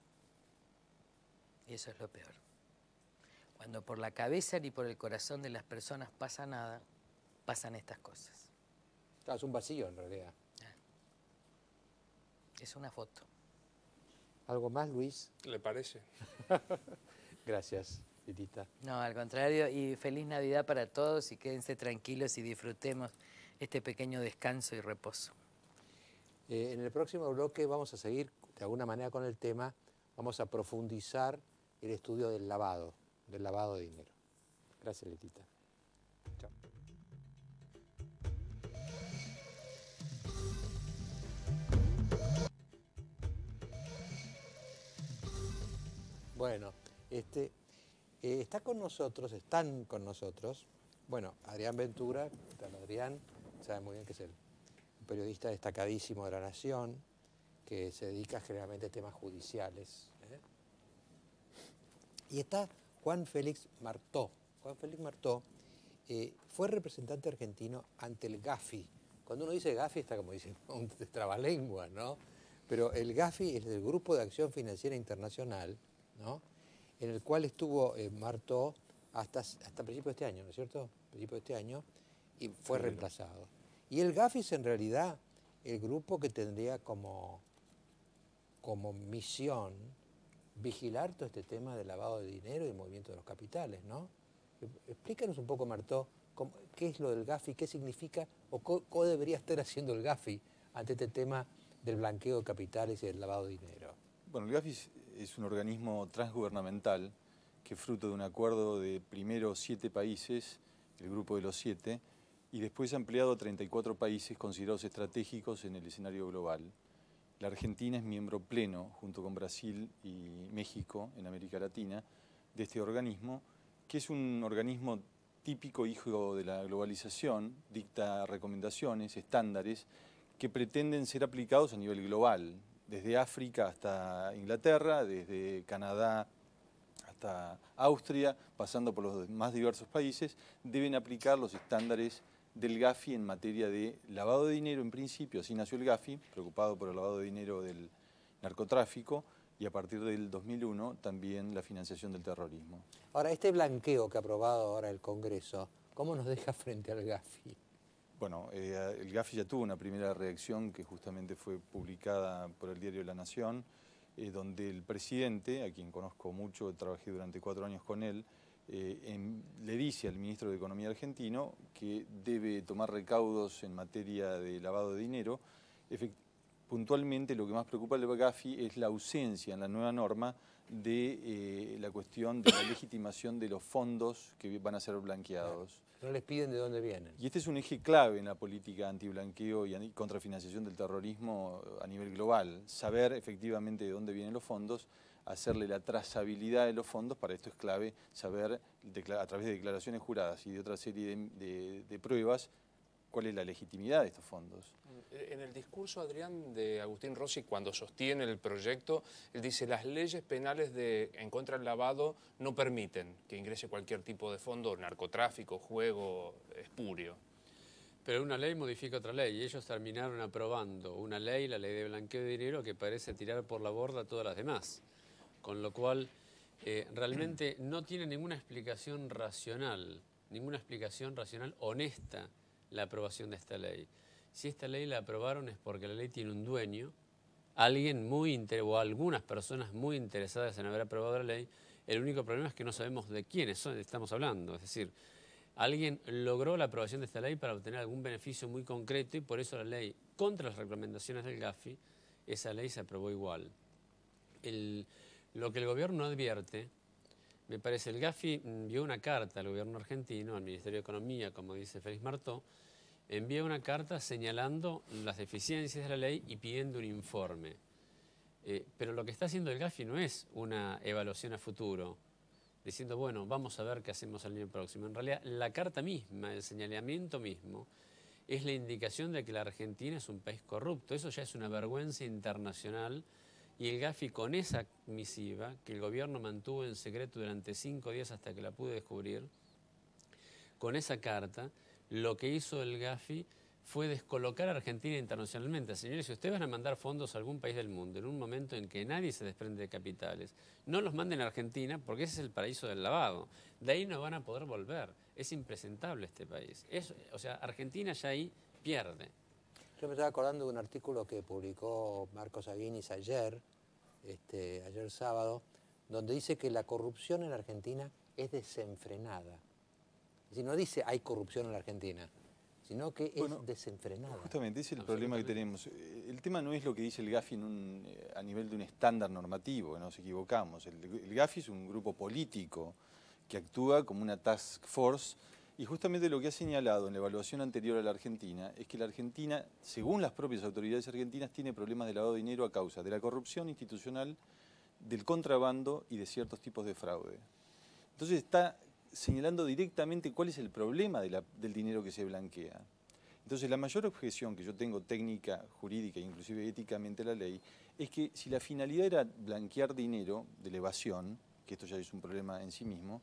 Y eso es lo peor. Cuando por la cabeza ni por el corazón de las personas pasa nada, pasan estas cosas. Claro, es un vacío en realidad. Es una foto. ¿Algo más, Luis? ¿Le parece? Gracias, Titita. No, al contrario, y feliz Navidad para todos y quédense tranquilos y disfrutemos este pequeño descanso y reposo. En el próximo bloque vamos a seguir de alguna manera con el tema, vamos a profundizar el estudio del lavado de dinero. Gracias, Letita. Chao. Bueno, están con nosotros, bueno, Adrián Ventura, Adrián, sabe muy bien que es un periodista destacadísimo de La Nación, que se dedica generalmente a temas judiciales. Y está Juan Félix Martó. Juan Félix Martó fue representante argentino ante el Gafi. Cuando uno dice Gafi está como dice un trabalengua, ¿no? Pero el Gafi es el Grupo de Acción Financiera Internacional, ¿no? En el cual estuvo Martó hasta principios de este año, ¿no es cierto? Principios de este año, y fue reemplazado. Y el Gafi es en realidad el grupo que tendría como misión vigilar todo este tema del lavado de dinero y el movimiento de los capitales, ¿no? Explícanos un poco, Martó, qué es lo del Gafi, qué significa o cómo debería estar haciendo el Gafi ante este tema del blanqueo de capitales y del lavado de dinero. Bueno, el Gafi es un organismo transgubernamental que es fruto de un acuerdo de primero 7 países, el grupo de los 7, y después ha ampliado a 34 países considerados estratégicos en el escenario global. La Argentina es miembro pleno, junto con Brasil y México, en América Latina, de este organismo, que es un organismo típico hijo de la globalización, dicta recomendaciones, estándares, que pretenden ser aplicados a nivel global, desde África hasta Inglaterra, desde Canadá hasta Austria, pasando por los más diversos países, deben aplicar los estándares del Gafi en materia de lavado de dinero en principio. Así nació el Gafi, preocupado por el lavado de dinero del narcotráfico, y a partir del 2001 también la financiación del terrorismo. Ahora, este blanqueo que ha aprobado ahora el Congreso, ¿cómo nos deja frente al Gafi? Bueno, el Gafi ya tuvo una primera reacción que justamente fue publicada por el diario La Nación, donde el presidente, a quien conozco mucho, trabajé durante 4 años con él, le dice al ministro de Economía argentino que debe tomar recaudos en materia de lavado de dinero. Puntualmente lo que más preocupa al Gafi es la ausencia en la nueva norma de la cuestión de la legitimación de los fondos que van a ser blanqueados. No les piden de dónde vienen. Y este es un eje clave en la política antiblanqueo y contrafinanciación del terrorismo a nivel global. Saber efectivamente de dónde vienen los fondos, hacerle la trazabilidad de los fondos, para esto es clave saber a través de declaraciones juradas y de otra serie de pruebas cuál es la legitimidad de estos fondos. En el discurso, Adrián, de Agustín Rossi, cuando sostiene el proyecto, él dice las leyes penales en contra del lavado no permiten que ingrese cualquier tipo de fondo, narcotráfico, juego espurio. Pero una ley modifica otra ley y ellos terminaron aprobando una ley, la ley de blanqueo de dinero, que parece tirar por la borda todas las demás. Con lo cual, realmente no tiene ninguna explicación racional honesta la aprobación de esta ley. si esta ley la aprobaron es porque la ley tiene un dueño, alguien o algunas personas muy interesadas en haber aprobado la ley. El único problema es que no sabemos de quiénes estamos hablando. Es decir, alguien logró la aprobación de esta ley para obtener algún beneficio muy concreto y por eso la ley, contra las recomendaciones del Gafi, esa ley se aprobó igual. Lo que el gobierno advierte, me parece, el Gafi envió una carta al gobierno argentino, al Ministerio de Economía, como dice Félix Martó, envía una carta señalando las deficiencias de la ley y pidiendo un informe. Pero lo que está haciendo el Gafi no es una evaluación a futuro, diciendo, bueno, vamos a ver qué hacemos el año próximo. En realidad, la carta misma, el señalamiento mismo, es la indicación de que la Argentina es un país corrupto. Eso ya es una vergüenza internacional. Y el Gafi, con esa misiva, que el gobierno mantuvo en secreto durante 5 días hasta que la pude descubrir, con esa carta, lo que hizo el Gafi fue descolocar a Argentina internacionalmente. Señores, si ustedes van a mandar fondos a algún país del mundo en un momento en que nadie se desprende de capitales, no los manden a Argentina porque ese es el paraíso del lavado. De ahí no van a poder volver. Es impresentable este país. O sea, Argentina ya ahí pierde. Yo me estaba acordando de un artículo que publicó Marcos Aguinis ayer sábado, donde dice que la corrupción en Argentina es desenfrenada. Es decir, no dice hay corrupción en la Argentina, sino que es desenfrenada. Justamente, ese es el problema que tenemos. El tema no es lo que dice el Gafi a nivel de un estándar normativo, que nos equivocamos. El Gafi es un grupo político que actúa como una task force y justamente lo que ha señalado en la evaluación anterior a la Argentina es que la Argentina, según las propias autoridades argentinas, tiene problemas de lavado de dinero a causa de la corrupción institucional, del contrabando y de ciertos tipos de fraude. Entonces está señalando directamente cuál es el problema del dinero que se blanquea. Entonces la mayor objeción que yo tengo técnica, jurídica e inclusive éticamente a la ley es que si la finalidad era blanquear dinero de la evasión, que esto ya es un problema en sí mismo,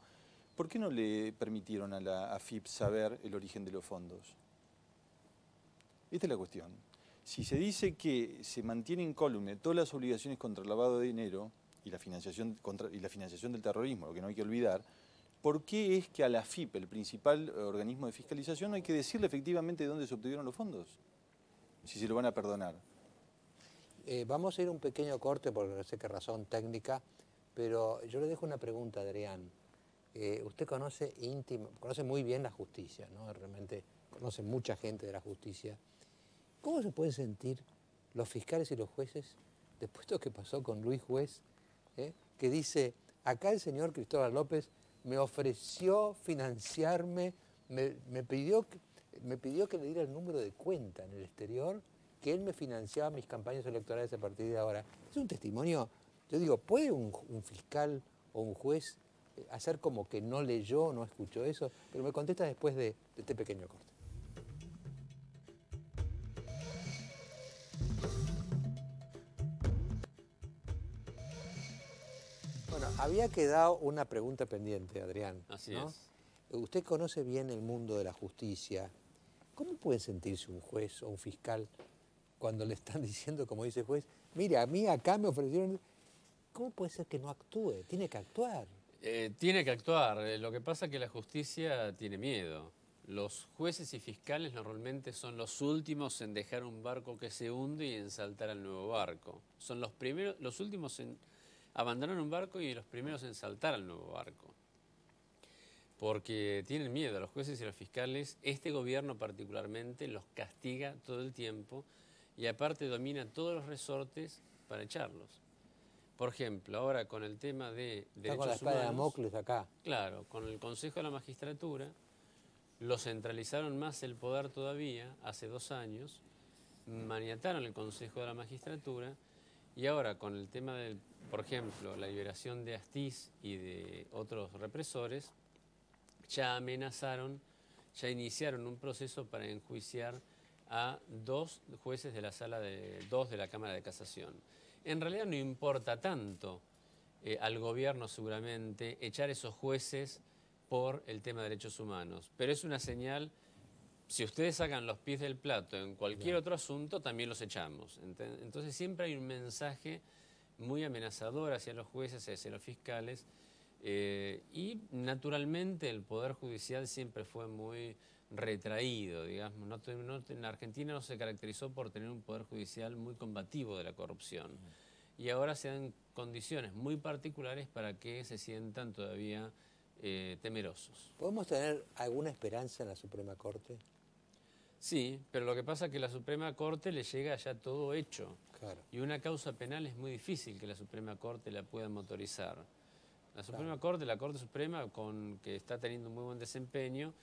¿por qué no le permitieron a la AFIP saber el origen de los fondos? Esta es la cuestión. Si se dice que se mantiene incólume todas las obligaciones contra el lavado de dinero y la financiación del terrorismo, lo que no hay que olvidar, ¿por qué es que a la AFIP, el principal organismo de fiscalización, no hay que decirle efectivamente de dónde se obtuvieron los fondos? Si se lo van a perdonar. Vamos a ir a un pequeño corte porque no sé qué razón técnica, pero yo le dejo una pregunta, Adrián. Usted conoce muy bien la justicia, ¿no? Realmente conoce mucha gente de la justicia. ¿Cómo se pueden sentir los fiscales y los jueces después de lo que pasó con Luis Juez, que dice, acá el señor Cristóbal López me ofreció financiarme, me pidió que le diera el número de cuenta en el exterior, que él me financiaba mis campañas electorales a partir de ahora? Es un testimonio. Yo digo, ¿puede un fiscal o un juez hacer como que no leyó, no escuchó eso? Pero me contesta después de este pequeño corte. Bueno, había quedado una pregunta pendiente, Adrián. Así ¿no? es. Usted conoce bien el mundo de la justicia. ¿Cómo puede sentirse un juez o un fiscal cuando le están diciendo, como dice el juez, mire, a mí acá me ofrecieron... ¿Cómo puede ser que no actúe? Tiene que actuar. Tiene que actuar. Lo que pasa es que la justicia tiene miedo. Los jueces y fiscales normalmente son los últimos en dejar un barco que se hunde y en saltar al nuevo barco. Son los últimos en abandonar un barco y los primeros en saltar al nuevo barco. Porque tienen miedo. Los jueces y los fiscales, este gobierno particularmente, los castiga todo el tiempo y aparte domina todos los resortes para echarlos. Por ejemplo, ahora con el tema de derechos humanos... Está con la espada de Damocles acá. Claro, con el Consejo de la Magistratura, lo centralizaron más el poder todavía, hace 2 años, maniataron el Consejo de la Magistratura y ahora con el tema del, por ejemplo, la liberación de Astiz y de otros represores, ya amenazaron, ya iniciaron un proceso para enjuiciar a 2 jueces de la sala de 2 de la Cámara de Casación. En realidad no importa tanto al gobierno seguramente echar esos jueces por el tema de derechos humanos, pero es una señal, si ustedes sacan los pies del plato en cualquier otro asunto, también los echamos. Entonces siempre hay un mensaje muy amenazador hacia los jueces, hacia los fiscales, y naturalmente el Poder Judicial siempre fue muy retraído, digamos. En Argentina no se caracterizó por tener un poder judicial muy combativo de la corrupción. Y ahora se dan condiciones muy particulares para que se sientan todavía temerosos. ¿Podemos tener alguna esperanza en la Suprema Corte? Sí, pero lo que pasa es que la Suprema Corte le llega ya todo hecho. Claro. Y una causa penal es muy difícil que la Suprema Corte la pueda motorizar. La Suprema Corte, la Corte Suprema, que está teniendo un muy buen desempeño,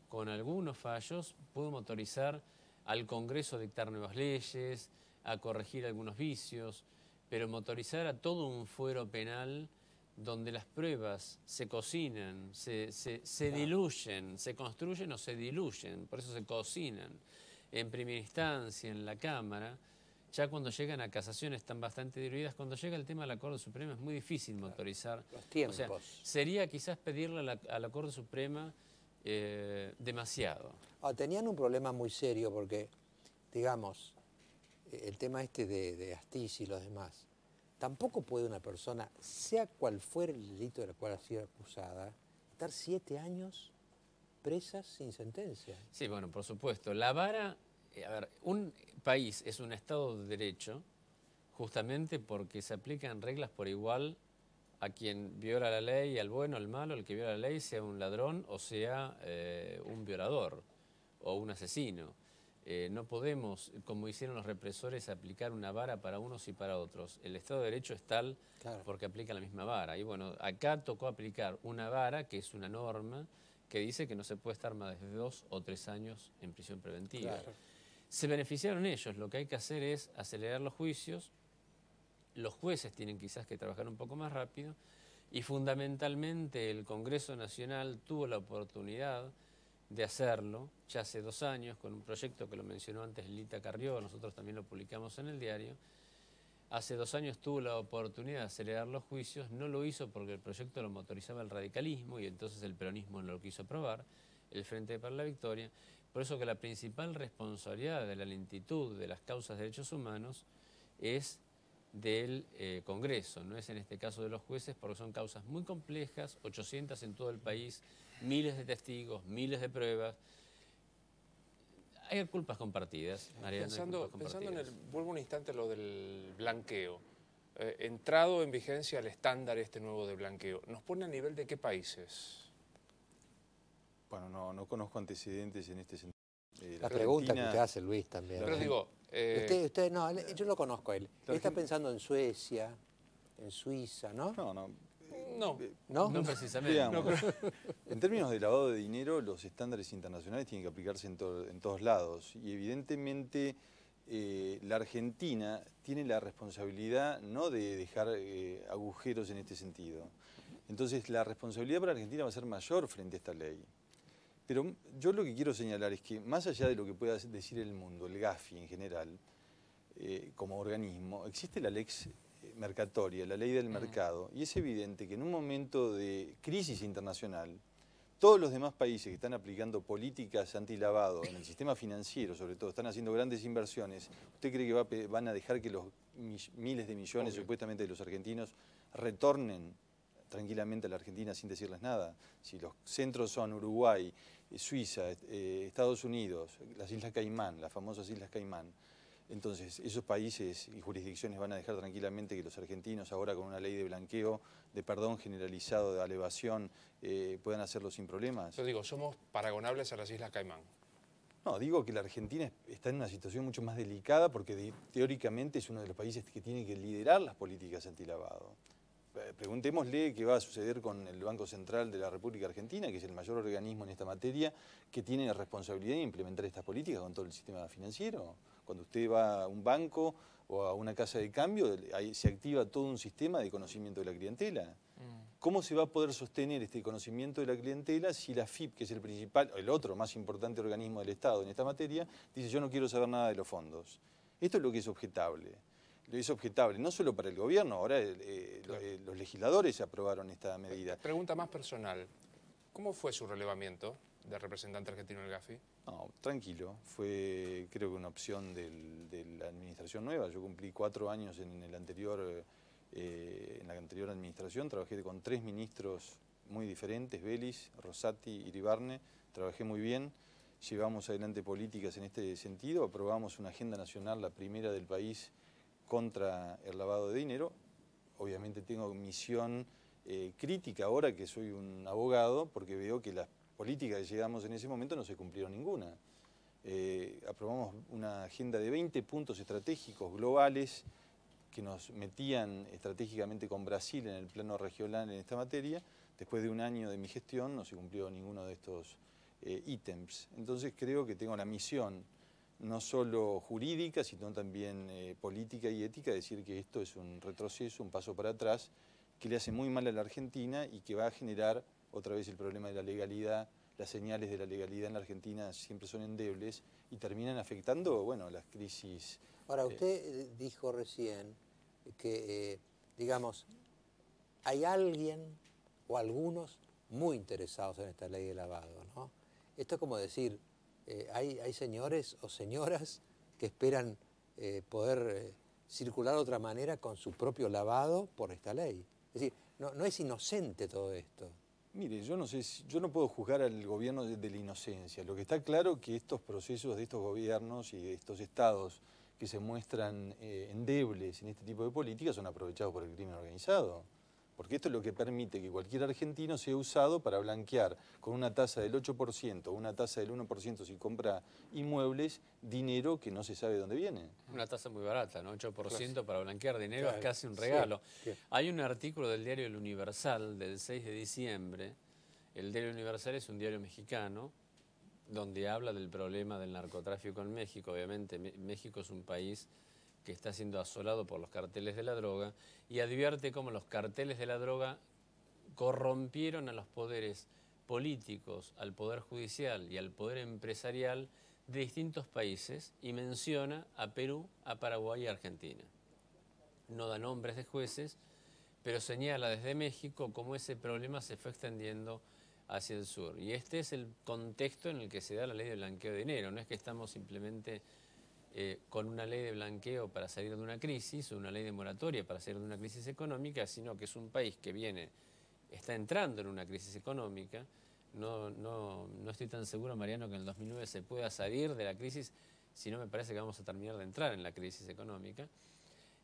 con algunos fallos, pudo motorizar al Congreso a dictar nuevas leyes, a corregir algunos vicios, pero motorizar a todo un fuero penal donde las pruebas se cocinan, se diluyen, se construyen o se diluyen, por eso se cocinan en primera instancia, en la Cámara. Ya cuando llegan a casación están bastante diluidas. Cuando llega el tema de la Corte Suprema es muy difícil motorizar. Los tiempos. O sea, sería quizás pedirle a la Corte Suprema demasiado. Tenían un problema muy serio porque, digamos, el tema este de Astiz y los demás, tampoco puede una persona, sea cual fuera el delito del cual ha sido acusada, estar 7 años presas sin sentencia. Sí, bueno, por supuesto. La vara, a ver, un país es un Estado de Derecho justamente porque se aplican reglas por igual a quien viola la ley, al bueno, al malo, el que viola la ley, sea un ladrón o sea un violador o un asesino. No podemos, como hicieron los represores, aplicar una vara para unos y para otros. El Estado de Derecho es tal porque aplica la misma vara. Y bueno, acá tocó aplicar una vara, que es una norma, que dice que no se puede estar más de 2 o 3 años en prisión preventiva. Claro. Se beneficiaron ellos. Lo que hay que hacer es acelerar los juicios. Los jueces tienen quizás que trabajar un poco más rápido. Y fundamentalmente el Congreso Nacional tuvo la oportunidad de hacerlo ya hace 2 años con un proyecto que lo mencionó antes Lilita Carrió, nosotros también lo publicamos en el diario. Hace 2 años tuvo la oportunidad de acelerar los juicios, no lo hizo porque el proyecto lo motorizaba el radicalismo y entonces el peronismo no lo quiso aprobar, el Frente para la Victoria. Por eso que la principal responsabilidad de la lentitud de las causas de derechos humanos es del Congreso, no es en este caso de los jueces, porque son causas muy complejas, 800 en todo el país, miles de testigos, miles de pruebas. Hay culpas compartidas, Mariana. Pensando vuelvo un instante a lo del blanqueo. Entrado en vigencia el estándar este nuevo de blanqueo, ¿nos pone a nivel de qué países? Bueno, no conozco antecedentes en este sentido. La pregunta que te hace Luis también. Pero digo... Usted no, yo lo conozco a él. Él está pensando en Suecia, en Suiza, ¿no? No precisamente. Digamos, en términos de lavado de dinero, los estándares internacionales tienen que aplicarse en todos lados. Y evidentemente la Argentina tiene la responsabilidad no de dejar agujeros en este sentido. Entonces la responsabilidad para Argentina va a ser mayor frente a esta ley. Pero yo lo que quiero señalar es que más allá de lo que pueda decir el mundo, el GAFI en general, como organismo, existe la lex mercatoria, la ley del mercado, y es evidente que en un momento de crisis internacional, todos los demás países que están aplicando políticas antilavado en el sistema financiero, sobre todo, están haciendo grandes inversiones. ¿Usted cree que van a dejar que los miles de millones supuestamente de los argentinos retornen tranquilamente a la Argentina sin decirles nada? Si los centros son Uruguay, Suiza, Estados Unidos, las Islas Caimán, las famosas Islas Caimán, entonces esos países y jurisdicciones van a dejar tranquilamente que los argentinos ahora con una ley de blanqueo, de perdón generalizado, de evasión, puedan hacerlo sin problemas. Yo digo, somos paragonables a las Islas Caimán. No, digo que la Argentina está en una situación mucho más delicada porque teóricamente es uno de los países que tiene que liderar las políticas antilavado. Preguntémosle qué va a suceder con el Banco Central de la República Argentina, que es el mayor organismo en esta materia, que tiene la responsabilidad de implementar estas políticas con todo el sistema financiero. Cuando usted va a un banco o a una casa de cambio, ahí se activa todo un sistema de conocimiento de la clientela. ¿Cómo se va a poder sostener este conocimiento de la clientela si la FIP, que es el principal, el otro más importante organismo del Estado en esta materia, dice yo no quiero saber nada de los fondos? Esto es lo que es objetable. Es objetable no solo para el gobierno, ahora los legisladores aprobaron esta medida. Pregunta más personal, ¿cómo fue su relevamiento de representante argentino en el GAFI? No, tranquilo, fue creo que una opción de la administración nueva. Yo cumplí 4 años en la anterior administración, trabajé con 3 ministros muy diferentes, Vélez, Rosati, Iribarne, trabajé muy bien. llevamos adelante políticas en este sentido. Aprobamos una agenda nacional, la primera del país, contra el lavado de dinero. Obviamente tengo misión crítica ahora que soy un abogado, porque veo que las políticas que llegamos en ese momento no se cumplieron ninguna. Aprobamos una agenda de 20 puntos estratégicos globales que nos metían estratégicamente con Brasil en el plano regional en esta materia. Después de un año de mi gestión no se cumplió ninguno de estos ítems. Entonces creo que tengo la misión, no solo jurídica, sino también política y ética, de decir que esto es un retroceso, un paso para atrás, que le hace muy mal a la Argentina y que va a generar otra vez el problema de la legalidad. Las señales de la legalidad en la Argentina siempre son endebles y terminan afectando, bueno, las crisis. Ahora, usted dijo recién que, digamos, hay alguien o algunos muy interesados en esta ley de lavado, ¿no? Esto es como decir, hay señores o señoras que esperan poder circular de otra manera con su propio lavado por esta ley. Es decir, no es inocente todo esto. Mire, yo no puedo juzgar al gobierno de la inocencia. Lo que está claro es que estos procesos de estos gobiernos y de estos estados que se muestran endebles en este tipo de políticas son aprovechados por el crimen organizado. Porque esto es lo que permite que cualquier argentino sea usado para blanquear con una tasa del 8% o una tasa del 1% si compra inmuebles, dinero que no se sabe de dónde viene. Una tasa muy barata, ¿no? 8% Claro. para blanquear dinero, Claro. es casi un regalo. Sí. Hay un artículo del diario El Universal del 6 de diciembre. El diario Universal es un diario mexicano donde habla del problema del narcotráfico en México. Obviamente México es un país que está siendo asolado por los carteles de la droga y advierte cómo los carteles de la droga corrompieron a los poderes políticos, al poder judicial y al poder empresarial de distintos países y menciona a Perú, a Paraguay y a Argentina. No da nombres de jueces, pero señala desde México cómo ese problema se fue extendiendo hacia el sur. Y este es el contexto en el que se da la ley de blanqueo de dinero. No es que estamos simplemente con una ley de blanqueo para salir de una crisis o una ley de moratoria para salir de una crisis económica, sino que es un país que está entrando en una crisis económica. No estoy tan seguro, Mariano, que en el 2009 se pueda salir de la crisis, sino me parece que vamos a terminar de entrar en la crisis económica.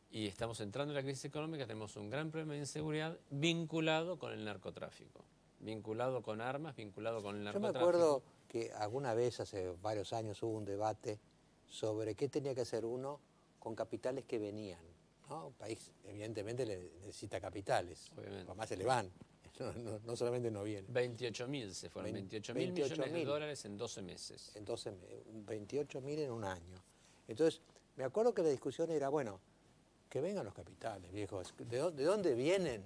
Y estamos entrando en la crisis económica, tenemos un gran problema de inseguridad vinculado con el narcotráfico, vinculado con armas, vinculado con el narcotráfico. Yo me acuerdo que alguna vez, hace varios años, hubo un debate sobre qué tenía que hacer uno con capitales que venían, ¿no? Un país, evidentemente, necesita capitales, Obviamente. además se le van, no solamente no vienen. 28.000 se fueron, 28.000 millones de dólares en 12 meses. Entonces, 28.000 en un año. Entonces, me acuerdo que la discusión era, bueno, que vengan los capitales, viejos. ¿De dónde vienen?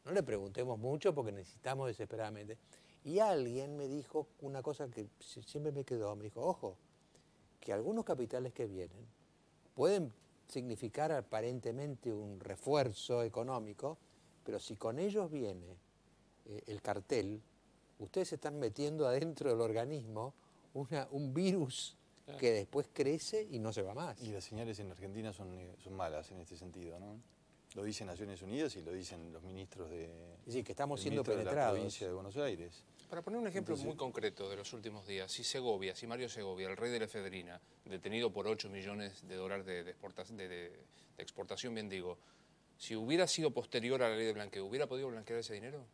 No le preguntemos mucho porque necesitamos desesperadamente. Y alguien me dijo una cosa que siempre me quedó, me dijo, ojo, que algunos capitales que vienen pueden significar aparentemente un refuerzo económico, pero si con ellos viene el cartel, ustedes se están metiendo adentro del organismo un virus que después crece y no se va más. Y las señales en Argentina son malas en este sentido, ¿no? Lo dicen Naciones Unidas y lo dicen los ministros de... Sí, que estamos el siendo ministro de la penetrados. provincia de Buenos Aires. Para poner un ejemplo muy concreto de los últimos días, si Mario Segovia, el rey de la efedrina, detenido por 8 millones de dólares de exportación, bien digo, si hubiera sido posterior a la ley de blanqueo, ¿hubiera podido blanquear ese dinero?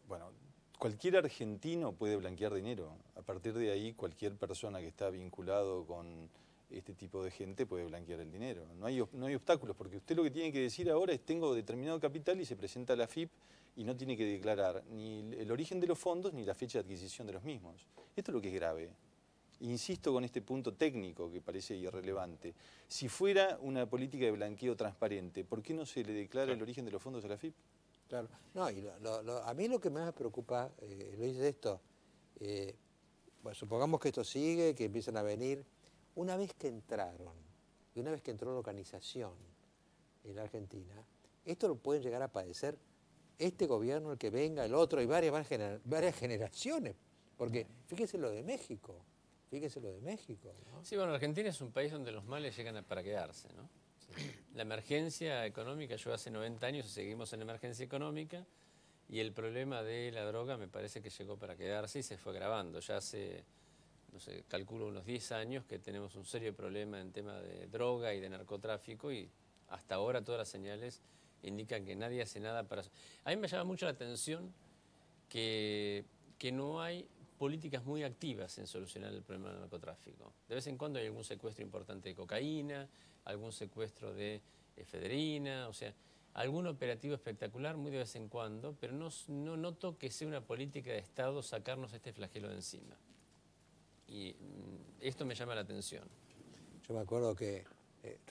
Bueno, cualquier argentino puede blanquear dinero. A partir de ahí, cualquier persona que está vinculado con este tipo de gente puede blanquear el dinero. No hay obstáculos, porque usted lo que tiene que decir ahora es tengo determinado capital y se presenta a la AFIP y no tiene que declarar ni el origen de los fondos ni la fecha de adquisición de los mismos. Esto es lo que es grave. Insisto con este punto técnico que parece irrelevante. Si fuera una política de blanqueo transparente, ¿por qué no se le declara el origen de los fondos a la AFIP? Claro. No, y a mí lo que más me preocupa, Luis, es esto. Bueno, supongamos que esto sigue, que empiezan a venir. Una vez que entraron, y una vez que entró la organización en la Argentina, esto lo pueden llegar a padecer este gobierno, el que venga, el otro, y varias generaciones. Porque fíjese lo de México, ¿no? Sí, bueno, Argentina es un país donde los males llegan para quedarse, ¿no? La emergencia económica, yo hace 90 años y seguimos en emergencia económica, y el problema de la droga me parece que llegó para quedarse y se fue agravando. Ya hace no sé, calculo unos 10 años que tenemos un serio problema en tema de droga y de narcotráfico, y hasta ahora todas las señales indican que nadie hace nada para... A mí me llama mucho la atención que no hay políticas muy activas en solucionar el problema del narcotráfico. De vez en cuando hay algún secuestro importante de cocaína, algún secuestro de efedrina, o sea, algún operativo espectacular muy de vez en cuando, pero no noto que sea una política de Estado sacarnos este flagelo de encima. Y esto me llama la atención. Yo me acuerdo que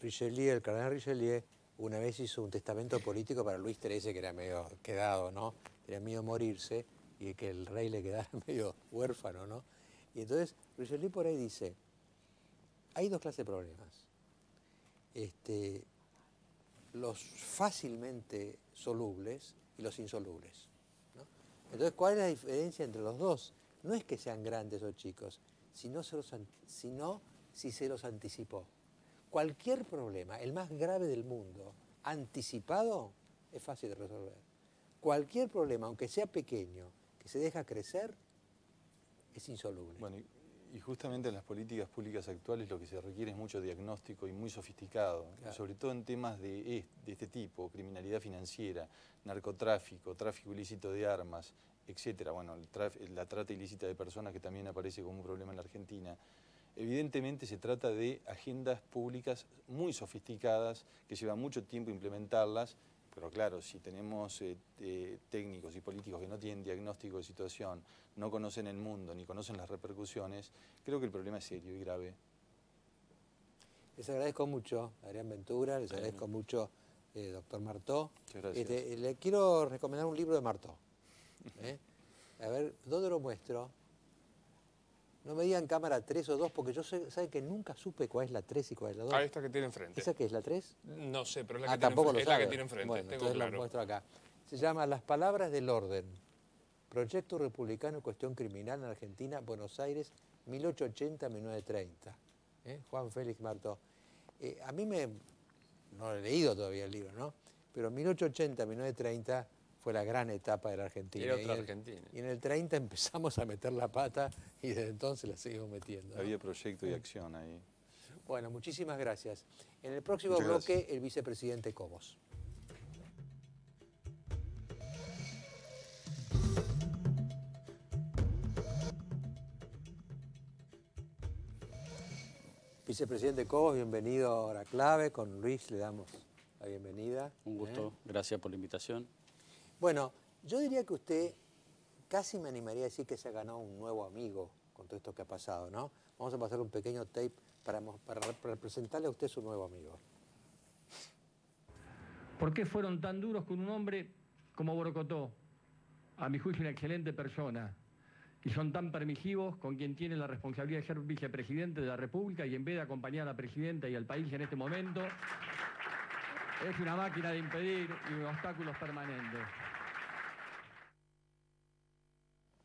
Richelieu, el cardenal Richelieu, una vez hizo un testamento político para Luis XIII, que era medio quedado, ¿no? Tenía miedo a morirse y que el rey le quedara medio huérfano, ¿no? Y entonces Richelieu por ahí dice, hay dos clases de problemas. Los fácilmente solubles y los insolubles, ¿no? Entonces, ¿cuál es la diferencia entre los dos? No es que sean grandes o chicos, sino si se los anticipó. Cualquier problema, el más grave del mundo, anticipado, es fácil de resolver. Cualquier problema, aunque sea pequeño, que se deja crecer, es insoluble. Bueno, y justamente en las políticas públicas actuales lo que se requiere es mucho diagnóstico y muy sofisticado, claro. Sobre todo en temas de este tipo, criminalidad financiera, narcotráfico, tráfico ilícito de armas, etcétera. Bueno, la trata ilícita de personas, que también aparece como un problema en la Argentina. Evidentemente se trata de agendas públicas muy sofisticadas, que lleva mucho tiempo implementarlas, pero claro, si tenemos técnicos y políticos que no tienen diagnóstico de situación, no conocen el mundo, ni conocen las repercusiones, creo que el problema es serio y grave. Les agradezco mucho, Adrián Ventura, les agradezco mucho, doctor Martó. Muchas gracias. Le quiero recomendar un libro de Martó. A ver, ¿dónde lo muestro? No me digan cámara 3 o 2, porque yo sé que nunca supe cuál es la 3 y cuál es la 2. Ah, esta que tiene enfrente. ¿Esa qué es la 3? No sé, pero es la, tampoco lo es la sabe. que tiene enfrente, Bueno, tengo entonces claro. lo muestro acá. Se llama Las Palabras del Orden. Proyecto Republicano en Cuestión Criminal en Argentina, Buenos Aires, 1880-1930. Juan Félix Martó. A mí no he leído todavía el libro, ¿no? Pero 1880-1930 fue la gran etapa de la Argentina. Era otra Argentina. Y en el 30 empezamos a meter la pata y desde entonces la seguimos metiendo, ¿no? Había proyecto y acción ahí. Bueno, muchísimas gracias. En el próximo Muchas bloque, gracias. el vicepresidente Cobos. Vicepresidente Cobos, bienvenido a Hora Clave. Con Luis le damos la bienvenida. Un gusto, gracias por la invitación. Bueno, yo diría que usted casi me animaría a decir que se ha ganado un nuevo amigo con todo esto que ha pasado, ¿no? Vamos a pasar un pequeño tape para presentarle a usted su nuevo amigo. ¿Por qué fueron tan duros con un hombre como Borocotó? A mi juicio, una excelente persona. Y son tan permisivos con quien tiene la responsabilidad de ser vicepresidente de la República y en vez de acompañar a la presidenta y al país en este momento, es una máquina de impedir y obstáculos permanentes.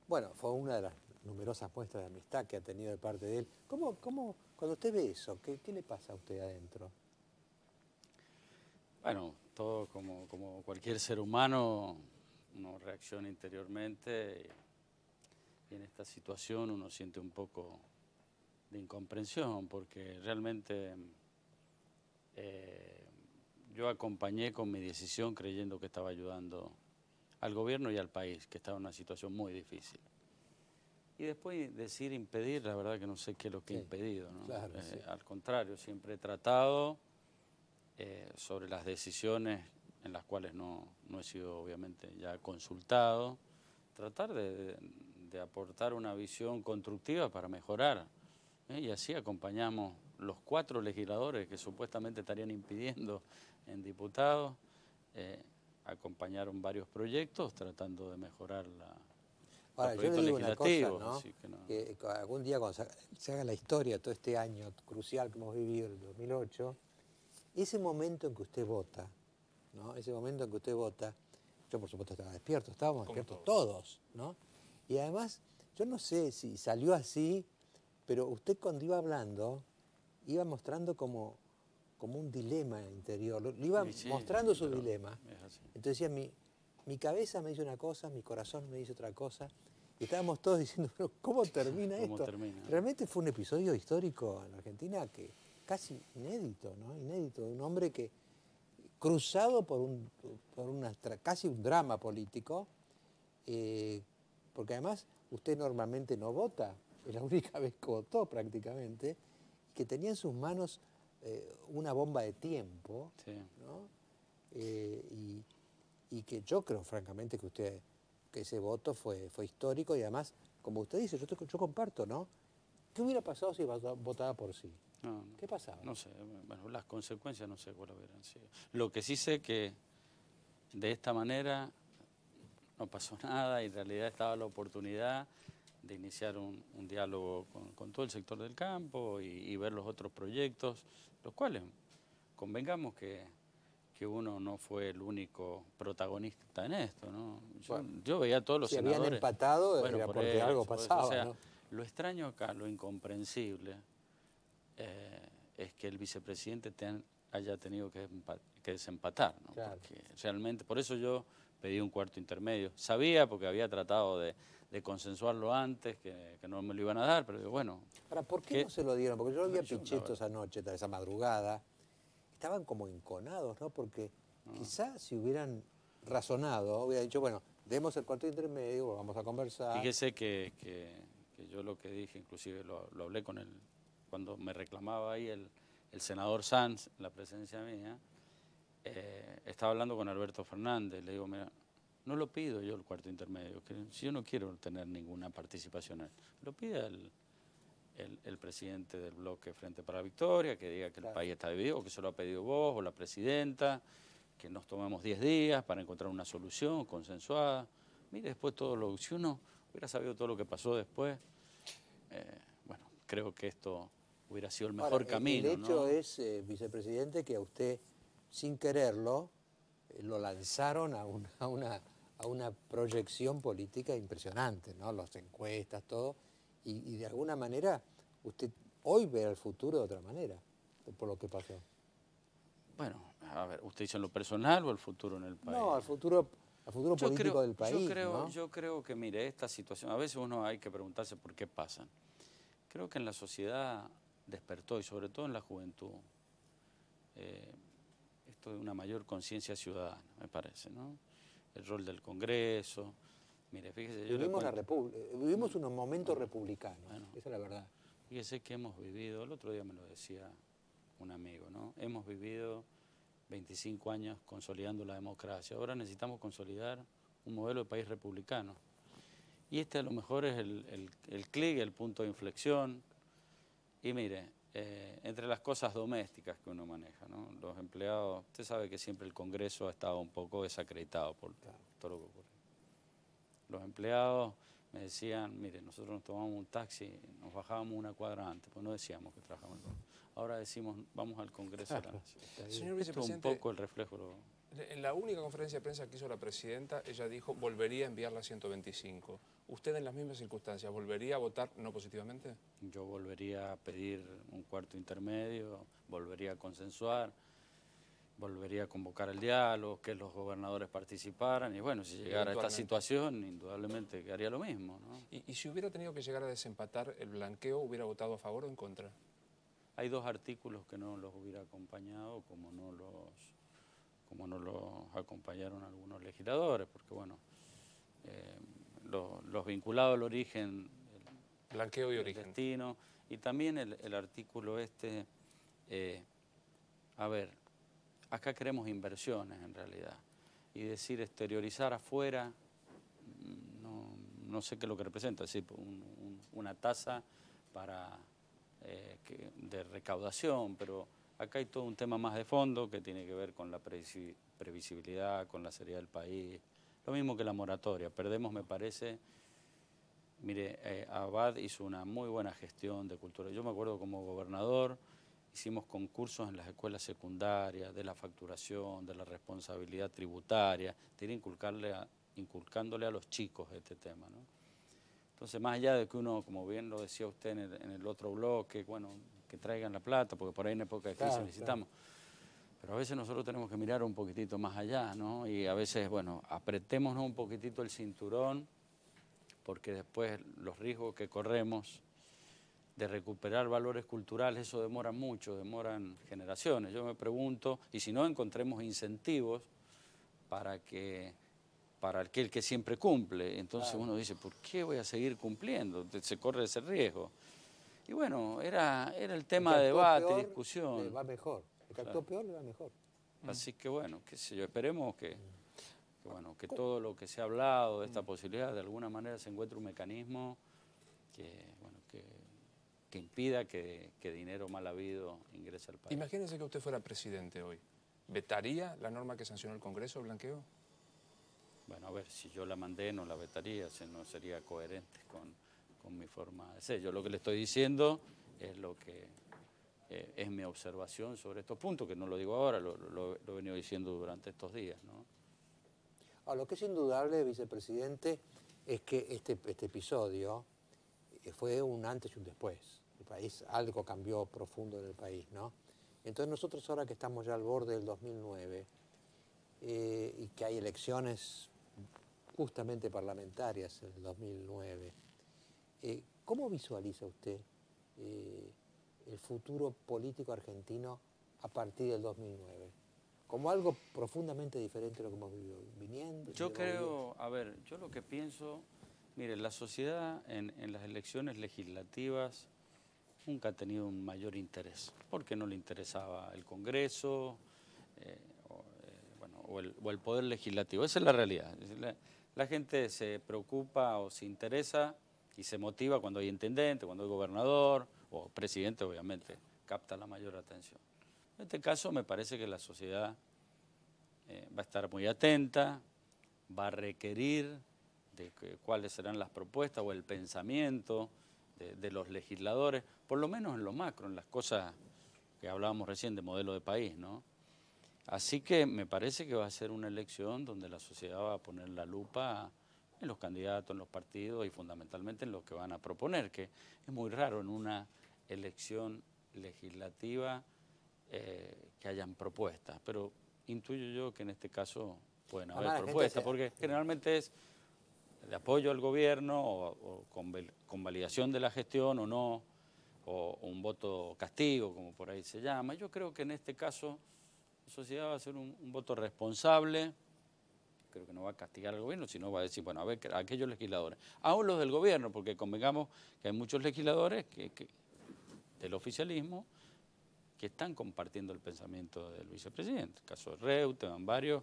Bueno, fue una de las numerosas muestras de amistad que ha tenido de parte de él. ¿Cómo cuando usted ve eso, qué le pasa a usted adentro? Bueno, todo como cualquier ser humano, uno reacciona interiormente y en esta situación uno siente un poco de incomprensión porque realmente yo acompañé con mi decisión creyendo que estaba ayudando al gobierno y al país, que estaba en una situación muy difícil. Y después decir impedir, la verdad que no sé qué es lo que he impedido, ¿no? Claro, sí. Al contrario, siempre he tratado sobre las decisiones en las cuales no he sido obviamente ya consultado, tratar de aportar una visión constructiva para mejorar. Y así acompañamos los 4 legisladores que supuestamente estarían impidiendo en diputados, acompañaron varios proyectos tratando de mejorar Ahora, los yo le proyectos digo una legislativos. cosa, ¿no? Así que no. Que algún día cuando se haga la historia, todo este año crucial que hemos vivido, el 2008, ese momento en que usted vota, ¿no? Ese momento en que usted vota, yo por supuesto estaba despierto, estábamos despiertos todos, ¿no? Y además, yo no sé si salió así, pero usted cuando iba hablando, iba mostrando como un dilema interior, le iba mostrando su dilema. Entonces decía, mi cabeza me dice una cosa, mi corazón me dice otra cosa. Y estábamos todos diciendo, pero ¿cómo termina ¿Cómo esto? termina? Realmente fue un episodio histórico en Argentina que casi inédito, ¿no? Inédito, un hombre que cruzado casi un drama político, porque además usted normalmente no vota, es la única vez que votó prácticamente, que tenía en sus manos una bomba de tiempo, Sí. ¿no? Y que yo creo francamente que ese voto fue histórico y además, como usted dice, yo comparto, ¿no? ¿Qué hubiera pasado si votaba por sí? No, ¿Qué pasaba? No sé, bueno, las consecuencias no sé cuáles hubieran sido. Lo que sí sé que de esta manera no pasó nada y en realidad estaba la oportunidad de iniciar un diálogo con todo el sector del campo y ver los otros proyectos, los cuales convengamos que uno no fue el único protagonista en esto, ¿no? Yo veía a todos los senadores. Si habían empatado era por porque algo pasaba, o sea, ¿no? lo extraño acá, lo incomprensible, es que el vicepresidente haya tenido que desempatar, ¿no? Claro. Porque realmente, por eso yo pedí un cuarto intermedio. Sabía, porque había tratado de consensuarlo antes, que no me lo iban a dar, pero digo, bueno. Ahora, ¿por qué no se lo dieron? Porque yo vi a Yo, Pichetto esa noche, esa madrugada, estaban como enconados, ¿no? Porque quizás si hubieran razonado, hubieran dicho, bueno, demos el cuarto intermedio, vamos a conversar. Fíjese que yo lo que dije, inclusive lo hablé con él, cuando me reclamaba ahí el senador Sanz, la presencia mía, estaba hablando con Alberto Fernández, le digo, mira, no lo pido yo el cuarto intermedio, que si yo no quiero tener ninguna participación en él, lo pide el presidente del bloque Frente para la Victoria, que diga que el país está dividido, o que se lo ha pedido vos, o la presidenta, que nos tomemos 10 días para encontrar una solución consensuada. Mire, después si uno hubiera sabido todo lo que pasó después, bueno, creo que esto hubiera sido el mejor camino. El hecho ¿no? es, vicepresidente, que a usted, sin quererlo, lo lanzaron a una proyección política impresionante, ¿no? Las encuestas, todo, y de alguna manera usted hoy ve el futuro de otra manera, por lo que pasó. Bueno, a ver, ¿usted dice en lo personal o el futuro en el país? No, al futuro político del país, Yo creo que, mire, esta situación, a veces uno hay que preguntarse por qué pasan. Creo que en la sociedad despertó, y sobre todo en la juventud, esto de una mayor conciencia ciudadana, me parece, ¿no? El rol del Congreso. Mire, fíjese, vivimos unos momentos republicanos, bueno, esa es la verdad. Fíjese que hemos vivido, el otro día me lo decía un amigo, ¿no? Hemos vivido 25 años consolidando la democracia. Ahora necesitamos consolidar un modelo de país republicano. Y este a lo mejor es el clic, el punto de inflexión. Y mire, entre las cosas domésticas que uno maneja, ¿no? Los empleados, usted sabe que siempre el Congreso ha estado un poco desacreditado por todo lo que ocurre. Los empleados me decían, mire, nosotros nos tomamos un taxi, nos bajábamos una cuadra antes, pues no decíamos que trabajábamos. Ahora decimos, vamos al Congreso de la Nación. Señor Esto es un vicepresidente, poco el reflejo. en la única conferencia de prensa que hizo la presidenta, ella dijo, volvería a enviar la 125. ¿Usted en las mismas circunstancias volvería a votar no positivamente? Yo volvería a pedir un cuarto intermedio, volvería a consensuar, volvería a convocar el diálogo, que los gobernadores participaran, y bueno, si llegara a esta situación, indudablemente que haría lo mismo, ¿no? ¿Y si hubiera tenido que llegar a desempatar el blanqueo, hubiera votado a favor o en contra? Hay dos artículos que no los hubiera acompañado, como no los acompañaron algunos legisladores, porque bueno, los vinculados al origen, blanqueo y origen, destino, y también el artículo a ver, acá queremos inversiones en realidad, y decir exteriorizar afuera, no sé qué es lo que representa, es decir, una tasa de recaudación, pero acá hay todo un tema más de fondo que tiene que ver con la previsibilidad, con la seriedad del país, lo mismo que la moratoria. Perdemos, me parece, mire, Abad hizo una muy buena gestión de cultura. Yo me acuerdo como gobernador, hicimos concursos en las escuelas secundarias, de la facturación, de la responsabilidad tributaria, de ir inculcándole a los chicos este tema, ¿no? Entonces, más allá de que uno, como bien lo decía usted en el otro bloque, bueno, que traigan la plata, porque por ahí en época de crisis necesitamos. Pero a veces nosotros tenemos que mirar un poquitito más allá, ¿no? Y a veces, bueno, apretémonos un poquitito el cinturón porque después los riesgos que corremos de recuperar valores culturales, eso demora mucho, demoran generaciones. Yo me pregunto, y si no encontremos incentivos para aquel que siempre cumple, entonces uno dice, ¿por qué voy a seguir cumpliendo? Se corre ese riesgo. Y bueno, era el tema de debate, discusión. Le va mejor. El que actuó peor le va mejor. Así que bueno, qué sé yo, esperemos que todo lo que se ha hablado de esta posibilidad, de alguna manera se encuentre un mecanismo que impida que dinero mal habido ingrese al país. Imagínese que usted fuera presidente hoy. ¿Vetaría la norma que sancionó el Congreso, Blanqueo? Bueno, a ver, si yo la mandé no la vetaría, no sería coherente con mi forma de ser. Yo lo que le estoy diciendo es lo que es mi observación sobre estos puntos, que no lo digo ahora, lo he venido diciendo durante estos días, ¿no? Lo que es indudable, vicepresidente, es que este episodio fue un antes y un después. El país, algo cambió profundo en el país, ¿no? Entonces nosotros ahora que estamos ya al borde del 2009 y que hay elecciones justamente parlamentarias en el 2009, ¿cómo visualiza usted el futuro político argentino a partir del 2009? Como algo profundamente diferente a lo que hemos vivido viniendo. Yo creo, a ver, yo lo que pienso, mire, la sociedad en las elecciones legislativas nunca ha tenido un mayor interés, porque no le interesaba el Congreso o el Poder Legislativo. Esa es la realidad. La gente se preocupa o se interesa y se motiva cuando hay intendente, cuando hay gobernador o presidente, obviamente, capta la mayor atención. En este caso me parece que la sociedad va a estar muy atenta, va a requerir de cuáles serán las propuestas o el pensamiento de los legisladores, por lo menos en lo macro, en las cosas que hablábamos recién de modelo de país, ¿no? Así que me parece que va a ser una elección donde la sociedad va a poner la lupa en los candidatos, en los partidos y fundamentalmente en lo que van a proponer, que es muy raro en una elección legislativa que hayan propuestas, pero intuyo yo que en este caso pueden haber propuestas, porque generalmente es de apoyo al gobierno o con validación de la gestión o no, o un voto castigo, como por ahí se llama. Yo creo que en este caso la sociedad va a ser un voto responsable, creo que no va a castigar al gobierno, sino va a decir, bueno, a ver, a aquellos legisladores, aún los del gobierno, porque convengamos que hay muchos legisladores del oficialismo que están compartiendo el pensamiento del vicepresidente. El caso de Reutemann, varios,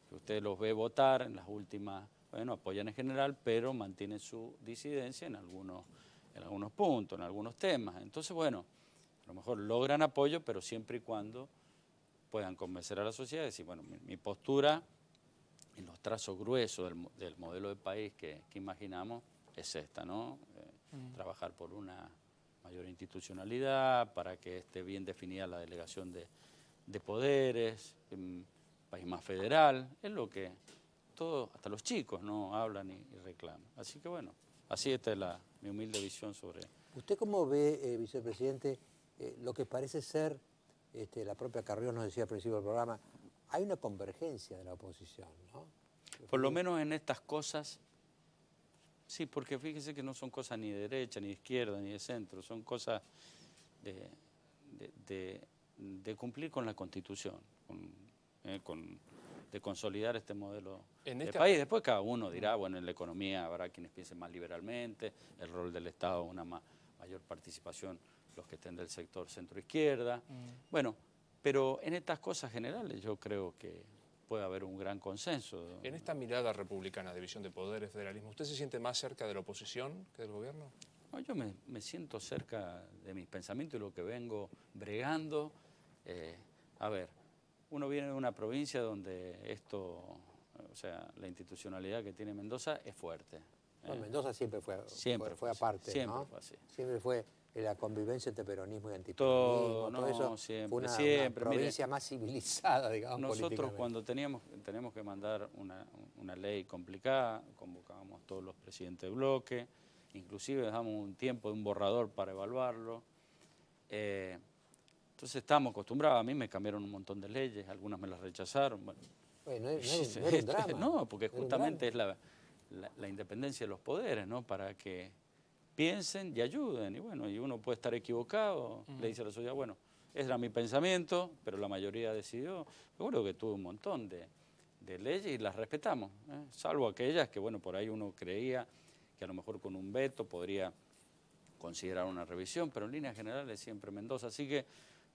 que usted los ve votar en las últimas, bueno, apoyan en general, pero mantienen su disidencia en algunos puntos, en algunos temas. Entonces, bueno, a lo mejor logran apoyo, pero siempre y cuando puedan convencer a la sociedad y decir, bueno, mi postura en los trazos gruesos del modelo de país que imaginamos es esta, ¿no? Trabajar por una mayor institucionalidad, para que esté bien definida la delegación de poderes, un país más federal, es lo que todos, hasta los chicos, no hablan y reclaman. Así que bueno, así esta es mi humilde visión sobre... ¿Usted cómo ve, vicepresidente, lo que parece ser, la propia Carrió nos decía al principio del programa, hay una convergencia de la oposición, ¿no? Por lo menos en estas cosas, sí, porque fíjese que no son cosas ni de derecha, ni de izquierda, ni de centro, son cosas de cumplir con la Constitución, de consolidar este modelo de país. Después cada uno dirá, bueno, en la economía habrá quienes piensen más liberalmente, el rol del Estado, una mayor participación, los que estén del sector centro-izquierda. Bueno, pero en estas cosas generales yo creo que puede haber un gran consenso. En esta mirada republicana, división de poderes, federalismo, ¿usted se siente más cerca de la oposición que del gobierno? No, yo me siento cerca de mis pensamientos y lo que vengo bregando. A ver, uno viene de una provincia donde o sea, la institucionalidad que tiene Mendoza es fuerte. Bueno, Mendoza siempre fue aparte, siempre ¿no? Fue así. Siempre fue la convivencia entre peronismo y antiperonismo, todo eso siempre, fue una provincia más civilizada, digamos, nosotros cuando tenemos que mandar una ley complicada, convocábamos a todos los presidentes de bloque, inclusive dejamos un tiempo de un borrador para evaluarlo. Entonces estábamos acostumbrados, a mí me cambiaron un montón de leyes, algunas me las rechazaron. Bueno, no era un drama. No, porque justamente es la independencia de los poderes, ¿no? Para que piensen y ayuden. Y bueno, y uno puede estar equivocado, le dice a la sociedad, bueno, ese era mi pensamiento, pero la mayoría decidió. Seguro que tuve un montón de leyes y las respetamos, salvo aquellas que, bueno, por ahí uno creía que a lo mejor con un veto podría considerar una revisión, pero en líneas generales siempre Mendoza. Así que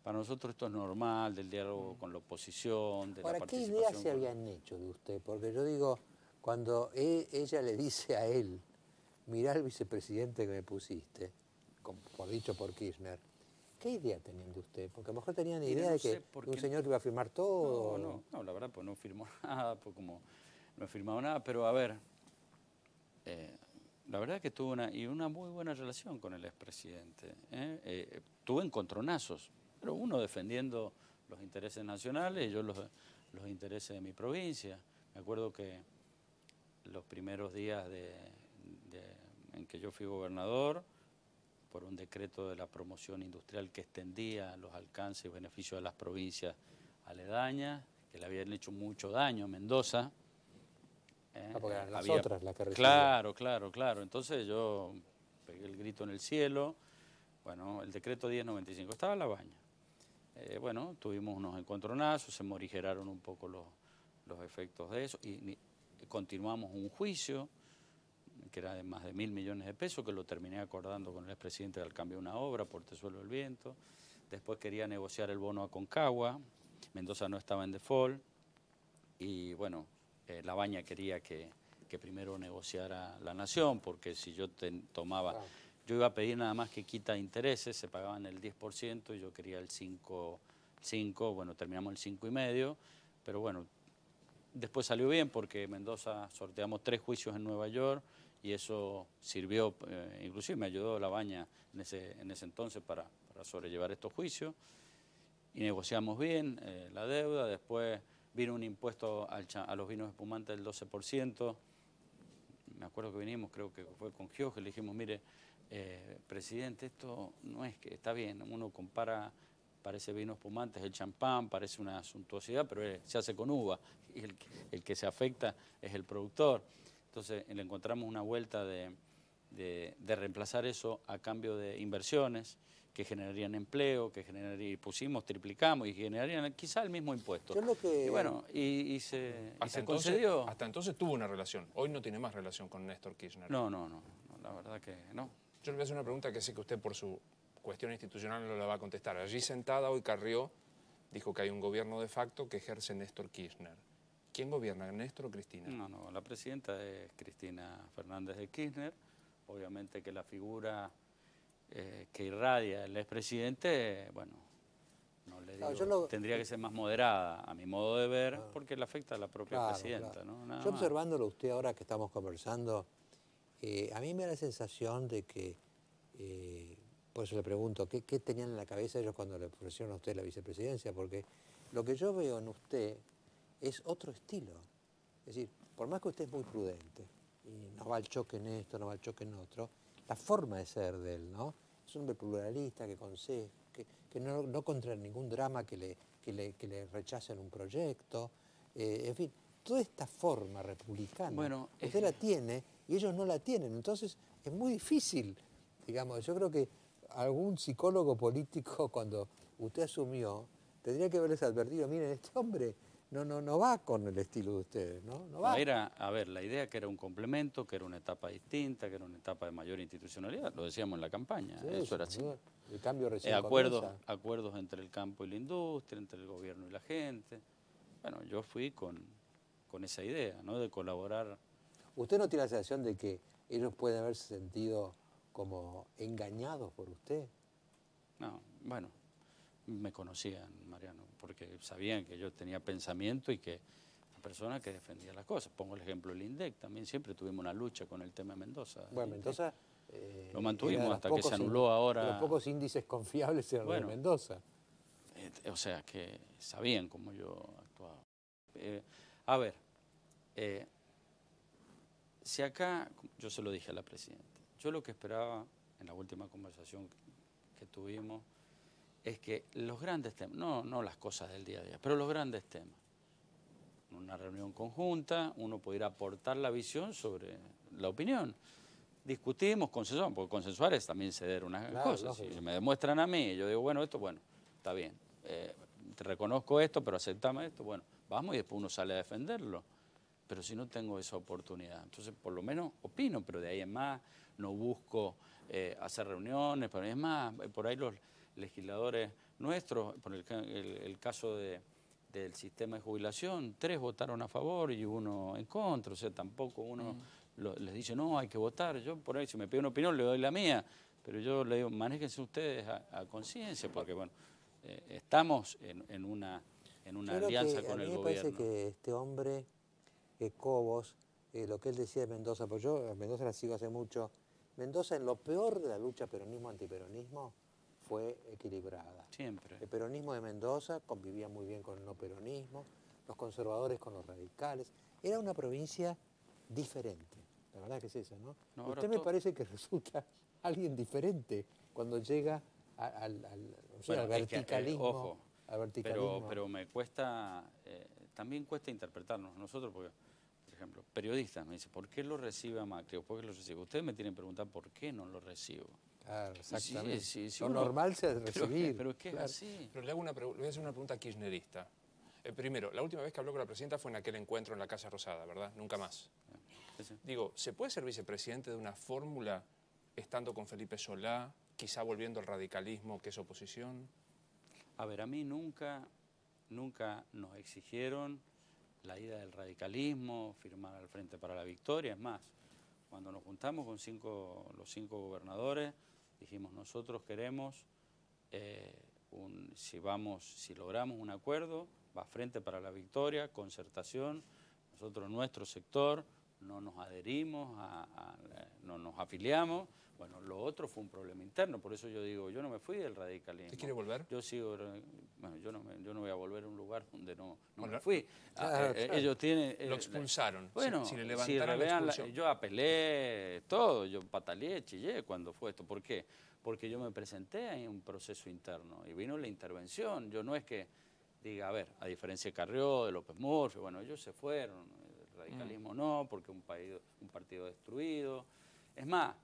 para nosotros esto es normal, del diálogo con la oposición, de Ahora, la ¿qué participación. ideas se habían hecho de usted? Porque yo digo, cuando ella le dice a él, mirá al vicepresidente que me pusiste, por dicho por Kirchner, ¿qué idea tenían de usted? Porque a lo mejor tenían idea de que un señor que iba a firmar todo. No, la verdad, pues no firmó nada, pues como no he firmado nada, pero a ver, la verdad que tuve una muy buena relación con el expresidente. Tuve encontronazos, pero uno defendiendo los intereses nacionales y yo los intereses de mi provincia. Me acuerdo que los primeros días en que yo fui gobernador, por un decreto de la promoción industrial que extendía los alcances y beneficios de las provincias aledañas, que le habían hecho mucho daño a Mendoza. Porque eran las otras las que recibían. Claro. Entonces yo pegué el grito en el cielo. Bueno, el decreto 1095 estaba La Baña. Bueno, tuvimos unos encontronazos, se morigeraron un poco los efectos de eso y continuamos un juicio que era de más de 1.000 millones de pesos, que lo terminé acordando con el expresidente al cambio de una obra, Portezuelo del Viento. Después quería negociar el bono a Aconcagua, Mendoza no estaba en default, y bueno, La Baña quería que primero negociara la Nación, porque si yo tomaba, yo iba a pedir nada más que quita intereses, se pagaban el 10% y yo quería el 5, bueno, terminamos el 5,5, pero bueno, después salió bien porque Mendoza sorteamos 3 juicios en Nueva York, y eso sirvió, inclusive me ayudó La Baña en ese entonces para sobrellevar estos juicios, y negociamos bien la deuda. Después vino un impuesto a los vinos espumantes del 12%, me acuerdo que vinimos, creo que fue con Gioje, le dijimos, mire, presidente, esto no es que está bien, uno compara, parece vino espumante, es el champán, parece una suntuosidad, pero se hace con uva, y el que se afecta es el productor. Entonces le encontramos una vuelta de reemplazar eso a cambio de inversiones que generarían empleo, pusimos, triplicamos y generarían quizá el mismo impuesto. Y bueno, y se concedió. Hasta entonces tuvo una relación, hoy no tiene más relación con Néstor Kirchner. No, la verdad que no. Yo le voy a hacer una pregunta que sé que usted por su cuestión institucional no la va a contestar. Allí sentada hoy Carrió dijo que hay un gobierno de facto que ejerce Néstor Kirchner. ¿Quién gobierna, Néstor o Cristina? No, la presidenta es Cristina Fernández de Kirchner. Obviamente que la figura que irradia el expresidente, bueno, no le digo, tendría que ser más moderada, a mi modo de ver, porque le afecta a la propia presidenta. ¿No? Nada Yo más. observándolo usted ahora que estamos conversando, a mí me da la sensación de que, por eso le pregunto, ¿qué tenían en la cabeza ellos cuando le ofrecieron a usted la vicepresidencia? Porque lo que yo veo en usted es otro estilo. Es decir, por más que usted es muy prudente, y no va al choque en esto, no va al choque en otro, la forma de ser de él, ¿no? Es un hombre pluralista que no contra ningún drama que le rechacen un proyecto. En fin, toda esta forma republicana, usted la tiene y ellos no la tienen. Entonces es muy difícil, digamos. Yo creo que algún psicólogo político, cuando usted asumió, tendría que haberles advertido, miren, este hombre no va con el estilo de ustedes, ¿no? No va. A ver, la idea que era un complemento, que era una etapa distinta, que era una etapa de mayor institucionalidad, lo decíamos en la campaña, Sí, eso era así. El cambio recién acuerdos entre el campo y la industria, entre el gobierno y la gente. Bueno, yo fui con esa idea, ¿no? De colaborar. ¿Usted no tiene la sensación de que ellos pueden haberse sentido como engañados por usted? No, bueno, me conocían, Mariano, porque sabían que yo tenía pensamiento y que una persona que defendía las cosas. Pongo el ejemplo del INDEC, también siempre tuvimos una lucha con el tema de Mendoza. Bueno, Mendoza... lo mantuvimos hasta que se anuló ahora. Los pocos índices confiables eran de Mendoza. O sea, que sabían cómo yo actuaba. A ver, si acá, yo se lo dije a la presidenta, yo lo que esperaba en la última conversación que tuvimos es que los grandes temas, no las cosas del día a día, pero los grandes temas, en una reunión conjunta, uno pudiera aportar la visión sobre la opinión. Discutimos, consensuamos, porque consensuar es también ceder unas cosas. Si me demuestran a mí, yo digo, bueno, esto, bueno, está bien. Te reconozco esto, pero aceptame esto, bueno, vamos y después uno sale a defenderlo. Pero si no tengo esa oportunidad, entonces por lo menos opino, pero de ahí en más no busco hacer reuniones, pero es más, por ahí los legisladores nuestros, por el caso del sistema de jubilación, 3 votaron a favor y 1 en contra, o sea, tampoco uno les dice, no, hay que votar. Yo por ahí, si me pide una opinión, le doy la mía, pero yo le digo, manéjense ustedes a conciencia, porque bueno, estamos en una alianza con el gobierno. A mí me parece que este hombre, Cobos, lo que él decía de Mendoza, pues yo a Mendoza la sigo hace mucho, Mendoza en lo peor de la lucha peronismo-antiperonismo fue equilibrada. Siempre. El peronismo de Mendoza convivía muy bien con el no peronismo, los conservadores con los radicales. Era una provincia diferente, la verdad que es esa, ¿no? Usted me parece que resulta alguien diferente cuando llega al verticalismo. Ojo, al verticalismo. Pero me cuesta, también cuesta interpretarnos nosotros, porque, por ejemplo, periodistas me dicen, ¿por qué lo recibe a Macri? ¿Por qué lo recibe? Ustedes me tienen que preguntar por qué no lo recibo. Claro, exactamente. Sí, lo normal se es recibir. Pero es que es así. Pero le voy a hacer una pregunta kirchnerista. Primero, la última vez que habló con la presidenta fue en aquel encuentro en la Casa Rosada, ¿verdad? Nunca más. Sí. Digo, ¿se puede ser vicepresidente de una fórmula estando con Felipe Solá, quizá volviendo al radicalismo, que es oposición? A ver, a mí nunca nos exigieron la ida del radicalismo, firmar al Frente para la Victoria. Es más, cuando nos juntamos con los 5 gobernadores, dijimos, nosotros queremos, si logramos un acuerdo, va Frente para la Victoria, concertación, nosotros nuestro sector no nos adherimos, no nos afiliamos. Bueno, lo otro fue un problema interno, por eso yo digo, yo no me fui del radicalismo. ¿Usted quiere volver? Yo sigo, bueno, yo no voy a volver a un lugar donde no me fui. Claro. Ellos tienen... lo expulsaron. Bueno, si le levantaron la expulsión. Yo apelé todo, yo pataleé, chillé cuando fue esto. ¿Por qué? Porque yo me presenté en un proceso interno y vino la intervención. Yo no es que diga, a ver, a diferencia de Carrió, de López Murphy, bueno, ellos se fueron, el radicalismo no, porque un partido destruido. Es más,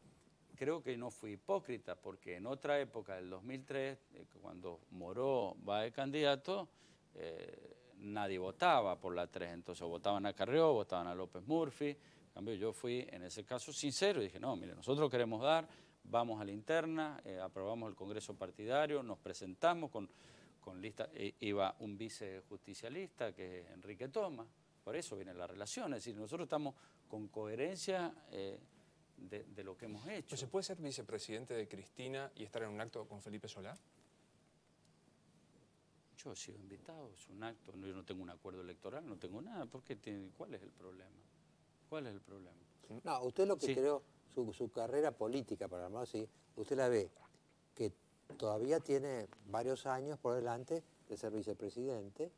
creo que no fui hipócrita, porque en otra época, del 2003, cuando Moró va de candidato, nadie votaba por la 3, entonces votaban a Carrió, votaban a López Murphy. En cambio, yo fui, en ese caso, sincero y dije, no, mire, nosotros queremos vamos a la interna, aprobamos el Congreso partidario, nos presentamos con lista, iba un vicejusticialista, que es Enrique Thomas, por eso viene la relación, es decir, nosotros estamos con coherencia de lo que hemos hecho. ¿Se puede ser vicepresidente de Cristina y estar en un acto con Felipe Solá? Yo he sido invitado, es un acto, yo no tengo un acuerdo electoral, no tengo nada, ¿cuál es el problema? ¿Cuál es el problema? No, usted lo que creó, su carrera política, para llamarlo así, usted la ve que todavía tiene varios años por delante de ser vicepresidente,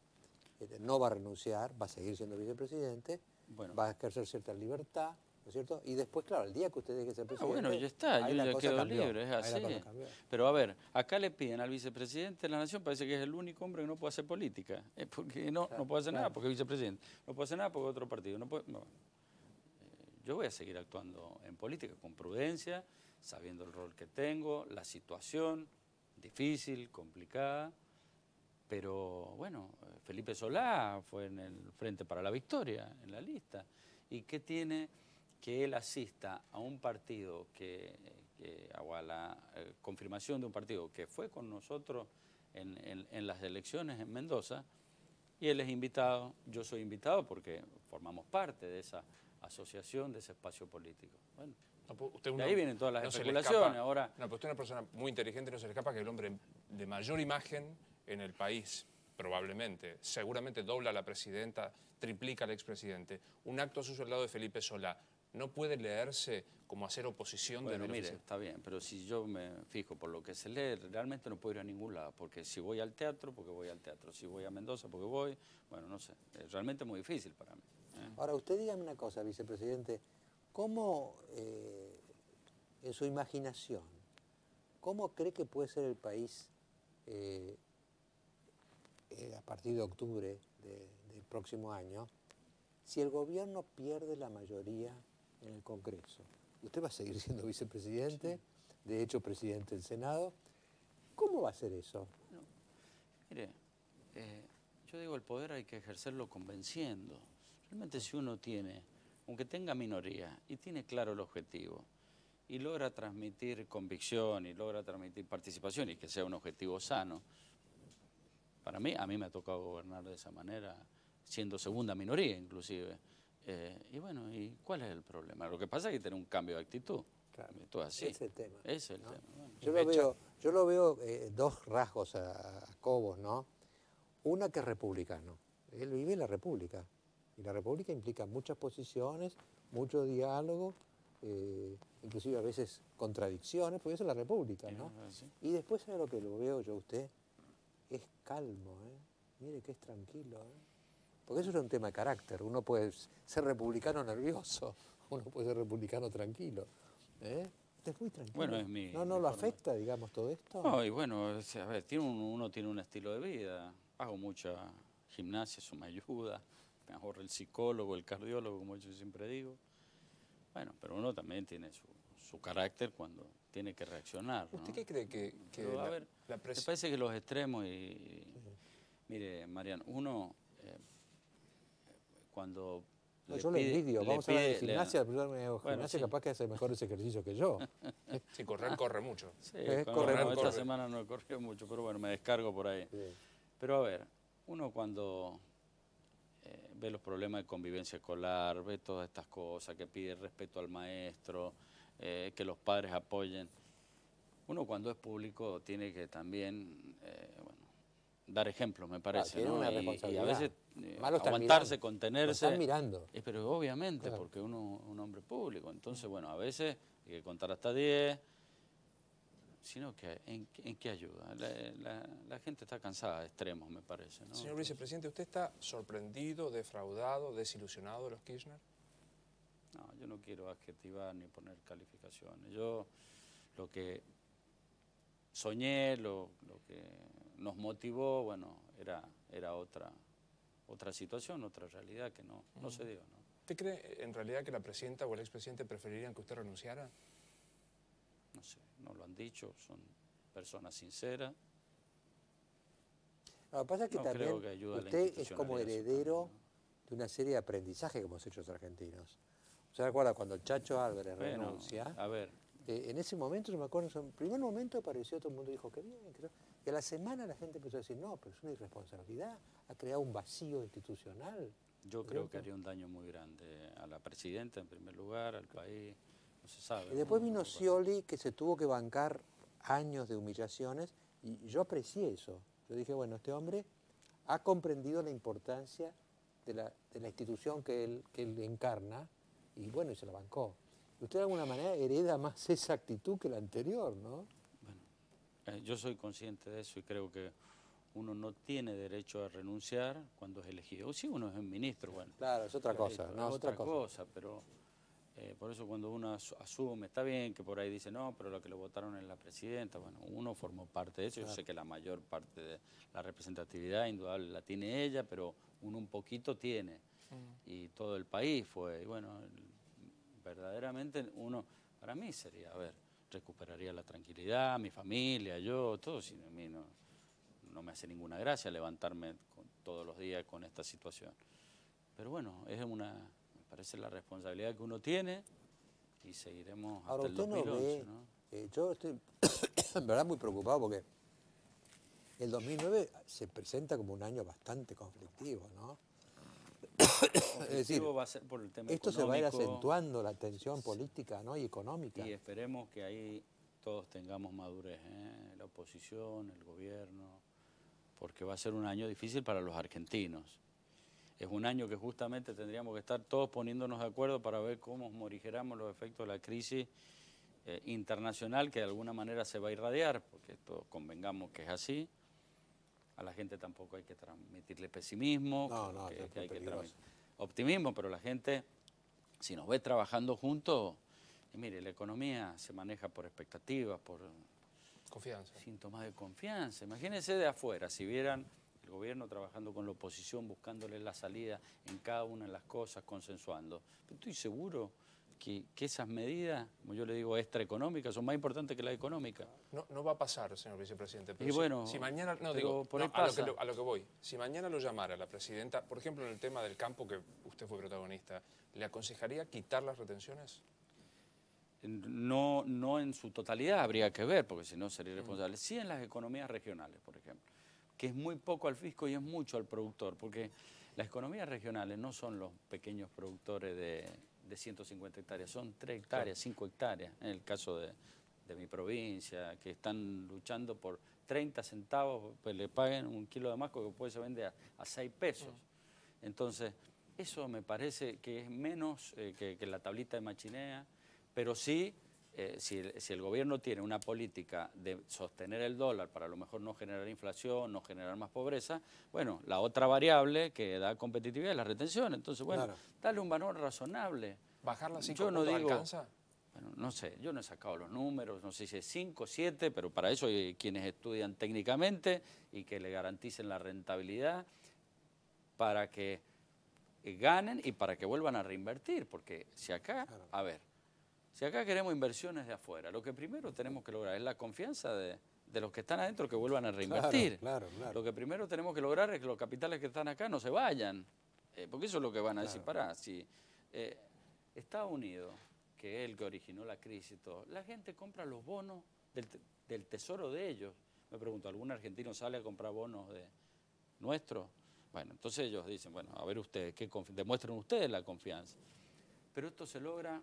no va a renunciar, va a seguir siendo vicepresidente, va a ejercer cierta libertad, ¿no es cierto? Y después, claro, el día que usted deje de ser presidente... bueno, ya está, yo ya quedo libre, es así. Pero a ver, acá le piden al vicepresidente de la Nación, parece que es el único hombre que no puede hacer política, porque no puede hacer nada porque es vicepresidente, no puede hacer nada porque es otro partido, yo voy a seguir actuando en política con prudencia, sabiendo el rol que tengo, la situación difícil, complicada, pero bueno, Felipe Solá fue en el Frente para la Victoria, en la lista. ¿Y qué tiene que él asista a un partido o a la confirmación de un partido que fue con nosotros en las elecciones en Mendoza, y él es invitado, yo soy invitado porque formamos parte de esa asociación, de ese espacio político? Bueno, de ahí vienen todas las especulaciones. Ahora, pero usted es una persona muy inteligente, no se le escapa que el hombre de mayor imagen en el país, probablemente, seguramente dobla a la presidenta, triplica al expresidente. Un acto suyo al lado de Felipe Solá no puede leerse como hacer oposición de mire, está bien, pero si yo me fijo por lo que se lee, realmente no puedo ir a ningún lado, porque si voy al teatro, porque voy al teatro, si voy a Mendoza, porque voy, bueno, no sé, es realmente muy difícil para mí. Ahora, usted dígame una cosa, vicepresidente, ¿cómo, en su imaginación, cómo cree que puede ser el país a partir de octubre del próximo año, Si el gobierno pierde la mayoría en el Congreso, usted va a seguir siendo vicepresidente, de hecho presidente del Senado. ¿Cómo va a hacer eso? No, mire, yo digo, el poder hay que ejercerlo convenciendo. Realmente si uno tiene, aunque tenga minoría, y tiene claro el objetivo, y logra transmitir convicción, y logra transmitir participación, y que sea un objetivo sano, a mí me ha tocado gobernar de esa manera, siendo segunda minoría inclusive. Y bueno, ¿y cuál es el problema? Lo que pasa es que tiene un cambio de actitud. Claro, Todo así. ese es el tema. Es el ¿no? tema. Bueno. Yo lo veo dos rasgos a Cobos, ¿no? Una que es republicano. Él vive en la República. Y la República implica muchas posiciones, mucho diálogo, inclusive a veces contradicciones, porque eso es la República, ¿no? Sí. Y después, ¿sabe lo que lo veo yo a usted? Es calmo, ¿eh? Mire que es tranquilo, ¿eh? Porque eso es un tema de carácter. Uno puede ser republicano nervioso, uno puede ser republicano tranquilo. Usted es muy tranquilo. Bueno, es mi ¿No lo afecta, digamos, todo esto? No, y bueno, a ver, uno tiene un estilo de vida. Hago mucha gimnasia, eso me ayuda. Me ahorra el psicólogo, el cardiólogo, como yo siempre digo. Bueno, pero uno también tiene su carácter cuando tiene que reaccionar, ¿no? ¿Usted qué cree que Pero, a ver, me parece que los extremos mire, Mariano, uno cuando yo lo envidio, vamos a hablar de gimnasia, pero yo me hago gimnasia, capaz que hace mejores ejercicios que yo. Sí, corre mucho. Sí, esta semana no he corrido mucho, pero bueno, me descargo por ahí. Sí. Pero a ver, uno cuando ve los problemas de convivencia escolar, ve todas estas cosas, que pide respeto al maestro, que los padres apoyen, uno cuando es público tiene que también dar ejemplos, me parece, tiene ¿no? una Y responsabilidad. a veces mirando. aguantarse, contenerse. Lo están mirando. Pero obviamente, claro, porque uno es un hombre público. Entonces, bueno, a veces hay que contar hasta 10, sino que ¿en qué ayuda? La gente está cansada de extremos, me parece, ¿no? Señor vicepresidente, ¿usted está sorprendido, defraudado, desilusionado de los Kirchner? No, yo no quiero adjetivar ni poner calificaciones. Yo lo que soñé, lo que nos motivó, bueno, era otra situación, otra realidad que no se dio, ¿no? ¿Usted cree en realidad que la presidenta o el expresidente preferirían que usted renunciara? No sé, no lo han dicho, son personas sinceras. Lo que pasa es que también usted es como heredero de una serie de aprendizajes que hemos hecho los argentinos. ¿Se acuerda cuando el Chacho Álvarez renuncia? A ver. En ese momento, yo me acuerdo, en el primer momento apareció, todo el mundo dijo, qué bien, y a la semana la gente empezó a decir, no, pero es una irresponsabilidad, ha creado un vacío institucional. Yo creo que haría un daño muy grande a la presidenta, en primer lugar, al país, no se sabe. Y después vino Scioli, que se tuvo que bancar años de humillaciones, y yo aprecié eso. Yo dije, bueno, este hombre ha comprendido la importancia de la institución que él encarna, y bueno, y se la bancó. Usted de alguna manera hereda más esa actitud que la anterior, ¿no? Bueno, yo soy consciente de eso y creo que uno no tiene derecho a renunciar cuando es elegido. O si uno es un ministro, bueno. Claro, es otra cosa, ¿no? Es otra cosa, pero por eso cuando uno asume, está bien que por ahí dice, no, pero lo que lo votaron es la presidenta, bueno, uno formó parte de eso. Claro. Yo sé que la mayor parte de la representatividad indudable la tiene ella, pero uno un poquito tiene. Y todo el país fue, y bueno, verdaderamente uno, para mí sería, a ver, recuperaría la tranquilidad, mi familia, yo, todo, si a mí no me hace ninguna gracia levantarme todos los días con esta situación. Pero bueno, me parece la responsabilidad que uno tiene y seguiremos hasta el 2011, ¿no? Yo estoy en verdad muy preocupado porque el 2009 se presenta como un año bastante conflictivo, ¿no? Es decir, va a ser por el tema esto económico, se va a ir acentuando la tensión política, ¿no? Y económica. Y esperemos que ahí todos tengamos madurez, la oposición, el gobierno, porque va a ser un año difícil para los argentinos. Es un año que justamente tendríamos que estar todos poniéndonos de acuerdo para ver cómo morigeramos los efectos de la crisis internacional que de alguna manera se va a irradiar, porque todos convengamos que es así. A la gente tampoco hay que transmitirle pesimismo, que hay que transmitir optimismo, pero la gente, si nos ve trabajando juntos, y mire, la economía se maneja por expectativas, por confianza, síntomas de confianza. Imagínense de afuera, si vieran el gobierno trabajando con la oposición, buscándole la salida en cada una de las cosas, consensuando. Pero estoy seguro que esas medidas, como yo le digo, extraeconómicas, son más importantes que la económica. No va a pasar, señor vicepresidente. Pero Y bueno, si mañana, no, pero digo, por ahí no, pasa. a lo que voy. Si mañana lo llamara la presidenta, por ejemplo, en el tema del campo, que usted fue protagonista, ¿le aconsejaría quitar las retenciones? No en su totalidad, habría que ver, porque si no sería irresponsable. Sí en las economías regionales, por ejemplo, que es muy poco al fisco y es mucho al productor, porque las economías regionales no son los pequeños productores de 150 hectáreas, son 3 hectáreas, 5 hectáreas, en el caso de mi provincia, que están luchando por 30 centavos, pues le paguen un kilo de masco que puede se vende a 6 pesos. Entonces, eso me parece que es menos que la tablita de machinea, pero sí, si el gobierno tiene una política de sostener el dólar para a lo mejor no generar inflación, no generar más pobreza, bueno, la otra variable que da competitividad es la retención. Entonces, bueno, Claro. darle un valor razonable. ¿Bajarla a 5 Yo no puntos digo, alcanza? bueno, no sé, yo no he sacado los números, no sé si es 5, 7, pero para eso hay quienes estudian técnicamente y que le garanticen la rentabilidad para que ganen y para que vuelvan a reinvertir, porque si acá, a ver, si acá queremos inversiones de afuera, lo que primero tenemos que lograr es la confianza de los que están adentro que vuelvan a reinvertir. Claro, claro. Lo que primero tenemos que lograr es que los capitales que están acá no se vayan, porque eso es lo que van a decir, pará, si Estados Unidos, que es el que originó la crisis y todo, la gente compra los bonos del tesoro de ellos. Me pregunto, ¿algún argentino sale a comprar bonos de nuestros? Bueno, entonces ellos dicen, bueno, a ver ustedes, demuestren ustedes la confianza. Pero esto se logra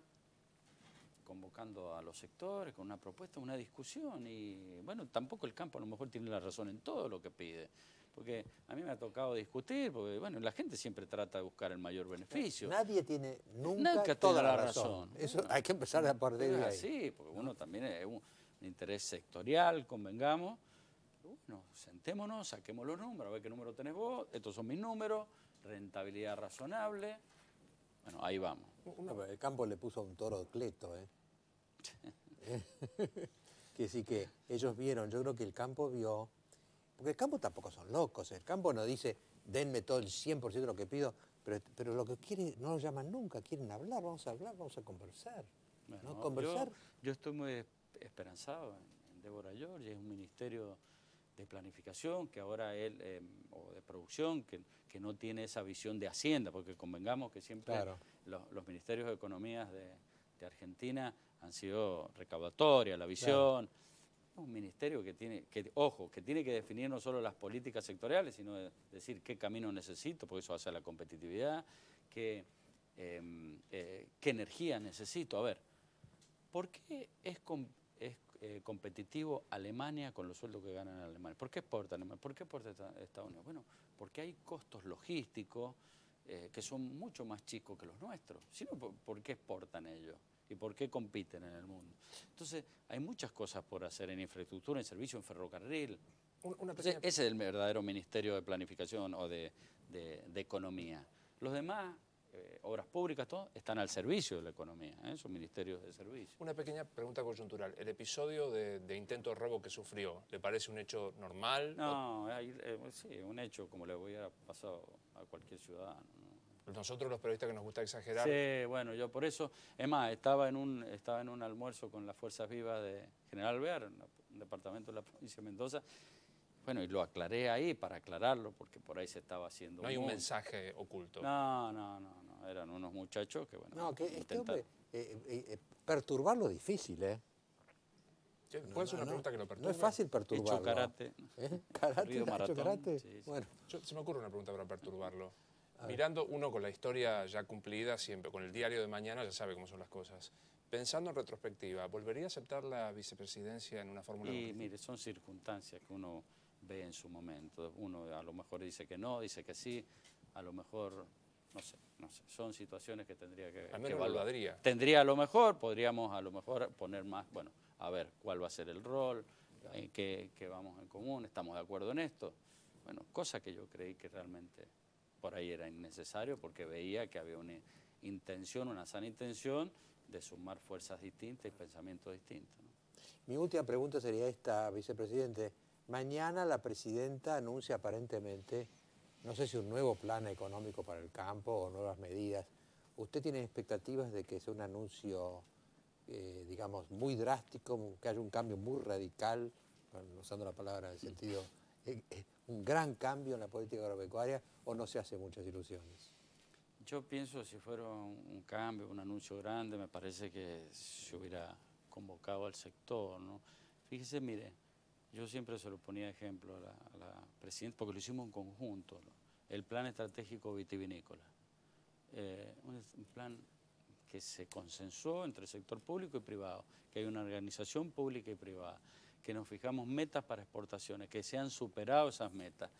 convocando a los sectores, con una propuesta, una discusión, y bueno, tampoco el campo a lo mejor tiene la razón en todo lo que pide, porque a mí me ha tocado discutir, porque bueno, la gente siempre trata de buscar el mayor beneficio. Nadie tiene nunca toda la razón. Eso hay que empezar a partir de ahí. Sí, porque uno también es un interés sectorial, convengamos. Bueno, sentémonos, saquemos los números, a ver qué número tenés vos, estos son mis números, rentabilidad razonable. Bueno, ahí vamos. El campo le puso un toro cleto, que sí que ellos vieron, yo creo que el campo vio, porque el campo tampoco son locos, el campo no dice, denme todo el 100% de lo que pido, pero lo que quiere, no lo llaman nunca, quieren hablar, vamos a conversar. Bueno, ¿no? Conversar. Yo estoy muy esperanzado en Débora Giorgi, es un ministerio de planificación que ahora él, o de producción, que no tiene esa visión de Hacienda, porque convengamos que siempre los ministerios de Economía de Argentina han sido recaudatorias, la visión. Claro. Un ministerio que tiene que definir no solo las políticas sectoriales, sino decir qué camino necesito, porque eso hace la competitividad, qué energía necesito. A ver, ¿por qué es competitivo Alemania con los sueldos que ganan en Alemania? ¿Por qué exporta Alemania? ¿Por qué exporta Estados Unidos? Bueno, porque hay costos logísticos que son mucho más chicos que los nuestros. Si no, ¿por qué exportan ellos? ¿Y por qué compiten en el mundo? Entonces, hay muchas cosas por hacer en infraestructura, en servicio, en ferrocarril. Ese es el verdadero Ministerio de Planificación o de Economía. Los demás, obras públicas, todo, están al servicio de la economía, son ministerios de servicio. Una pequeña pregunta coyuntural. ¿El episodio de intento de robo que sufrió, le parece un hecho normal? No, sí, un hecho como le hubiera pasado a cualquier ciudadano, ¿no? Nosotros los periodistas que nos gusta exagerar. Sí, bueno, yo por eso, es más, estaba en un almuerzo con las Fuerzas Vivas de General Alvear, en un departamento de la provincia de Mendoza. Bueno, y lo aclaré ahí para aclararlo, porque por ahí se estaba haciendo... No hay un mensaje oculto. No, eran unos muchachos que, bueno... No, que este hombre, perturbarlo es difícil, ¿Cuál es una pregunta que lo perturba? No es fácil perturbarlo. Hecho karate. ¿Karate? Maratón. Karate? Sí. Bueno. Se me ocurre una pregunta para perturbarlo. Mirando uno con la historia ya cumplida, siempre con el diario de mañana, ya sabe cómo son las cosas. Pensando en retrospectiva, ¿volvería a aceptar la vicepresidencia en una fórmula? Y mire, son circunstancias que uno ve en su momento. Uno a lo mejor dice que no, dice que sí, a lo mejor, no sé. Son situaciones que tendría que al menos evaluar. Lo tendría a lo mejor, podríamos a lo mejor poner más, bueno, a ver cuál va a ser el rol, en qué vamos en común, estamos de acuerdo en esto. Bueno, cosa que yo creí que realmente por ahí era innecesario, porque veía que había una intención, una sana intención de sumar fuerzas distintas y pensamientos distintos, ¿no? Mi última pregunta sería esta, vicepresidente. mañana la presidenta anuncia aparentemente, no sé si un nuevo plan económico para el campo o nuevas medidas. ¿Usted tiene expectativas de que sea un anuncio, digamos, muy drástico, que haya un cambio muy radical, usando la palabra en el sentido, un gran cambio en la política agropecuaria, o no se hace muchas ilusiones? Yo pienso, si fuera un cambio, un anuncio grande, me parece que se hubiera convocado al sector, ¿no? Fíjese, mire, yo siempre se lo ponía de ejemplo a la presidenta, porque lo hicimos en conjunto, ¿no? El plan estratégico vitivinícola. Un plan que se consensuó entre el sector público y privado, que hay una organización pública y privada, que nos fijamos metas para exportaciones, que se han superado esas metas,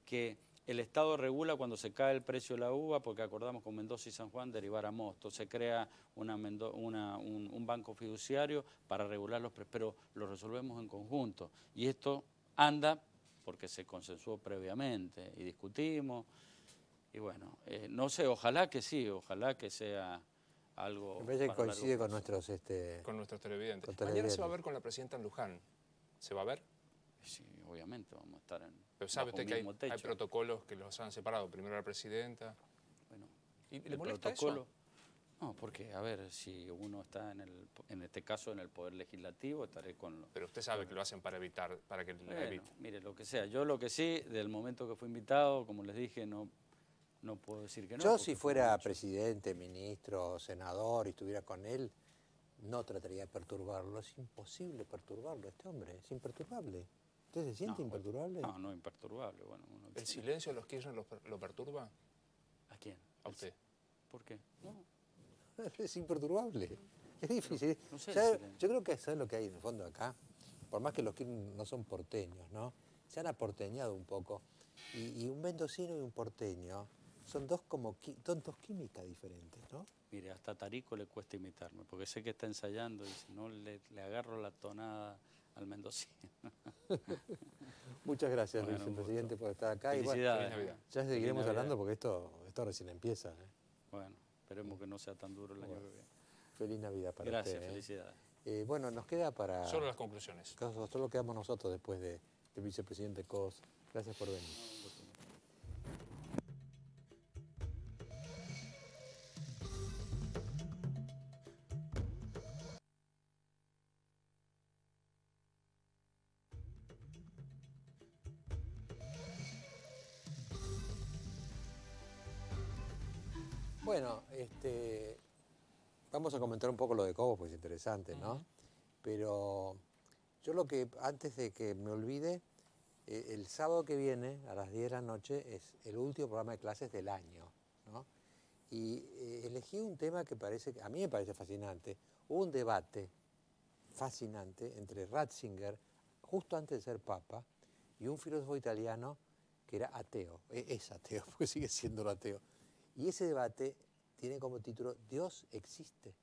que el Estado regula cuando se cae el precio de la uva, porque acordamos con Mendoza y San Juan derivar a mosto. Se crea un banco fiduciario para regular los precios, pero lo resolvemos en conjunto. Y esto anda porque se consensuó previamente y discutimos. Y bueno, no sé, ojalá que sí, ojalá que sea algo... Me parece que coincide con nuestros... con nuestros televidentes. Mañana se va a ver con la presidenta en Luján. ¿Se va a ver? Sí, obviamente vamos a estar en... Pero sabe usted que hay protocolos que los han separado. Primero la presidenta. Bueno, ¿Y le molesta eso? No, porque, a ver, si uno está en este caso en el Poder Legislativo, estaré con... Pero usted sabe que lo hacen para evitar, para que la evite. Mire, lo que sea. Yo lo que sí, del momento que fui invitado, como les dije, no puedo decir que no. Yo si fuera presidente, ministro, senador y estuviera con él, no trataría de perturbarlo. Es imposible perturbarlo, este hombre, es imperturbable. ¿Usted se siente imperturbable? No, imperturbable. Bueno, ¿El silencio de los Kirchner lo perturba? ¿A quién? ¿A usted? ¿Por qué? No. Es imperturbable. Es difícil. No sé, Yo creo que ¿sabes lo que hay en el fondo acá? Por más que los Kirchner no son porteños, ¿no? Se han aporteñado un poco. Y un mendocino y un porteño son dos químicas diferentes, ¿no? Mire, hasta Tarico le cuesta imitarme, porque sé que está ensayando y si no le agarro la tonada al mendocino. Muchas gracias, Luis, vicepresidente, por estar acá. Felicidades. Y bueno, ya seguiremos hablando porque esto recién empieza. Bueno, esperemos que no sea tan duro el año que viene. Feliz Navidad para usted. Gracias, felicidades. Bueno, nos queda para... Solo las conclusiones. Solo quedamos nosotros después del vicepresidente Cos. Gracias por venir. Bueno, vamos a comentar un poco lo de Cobos, pues es interesante, ¿no? Pero yo antes de que me olvide, el sábado que viene, a las 10 de la noche, es el último programa de clases del año, ¿no? Y elegí un tema que a mí me parece fascinante. Hubo un debate fascinante entre Ratzinger, justo antes de ser papa, y un filósofo italiano que era ateo, es ateo, porque sigue siendo ateo. Y ese debate tiene como título Dios existe.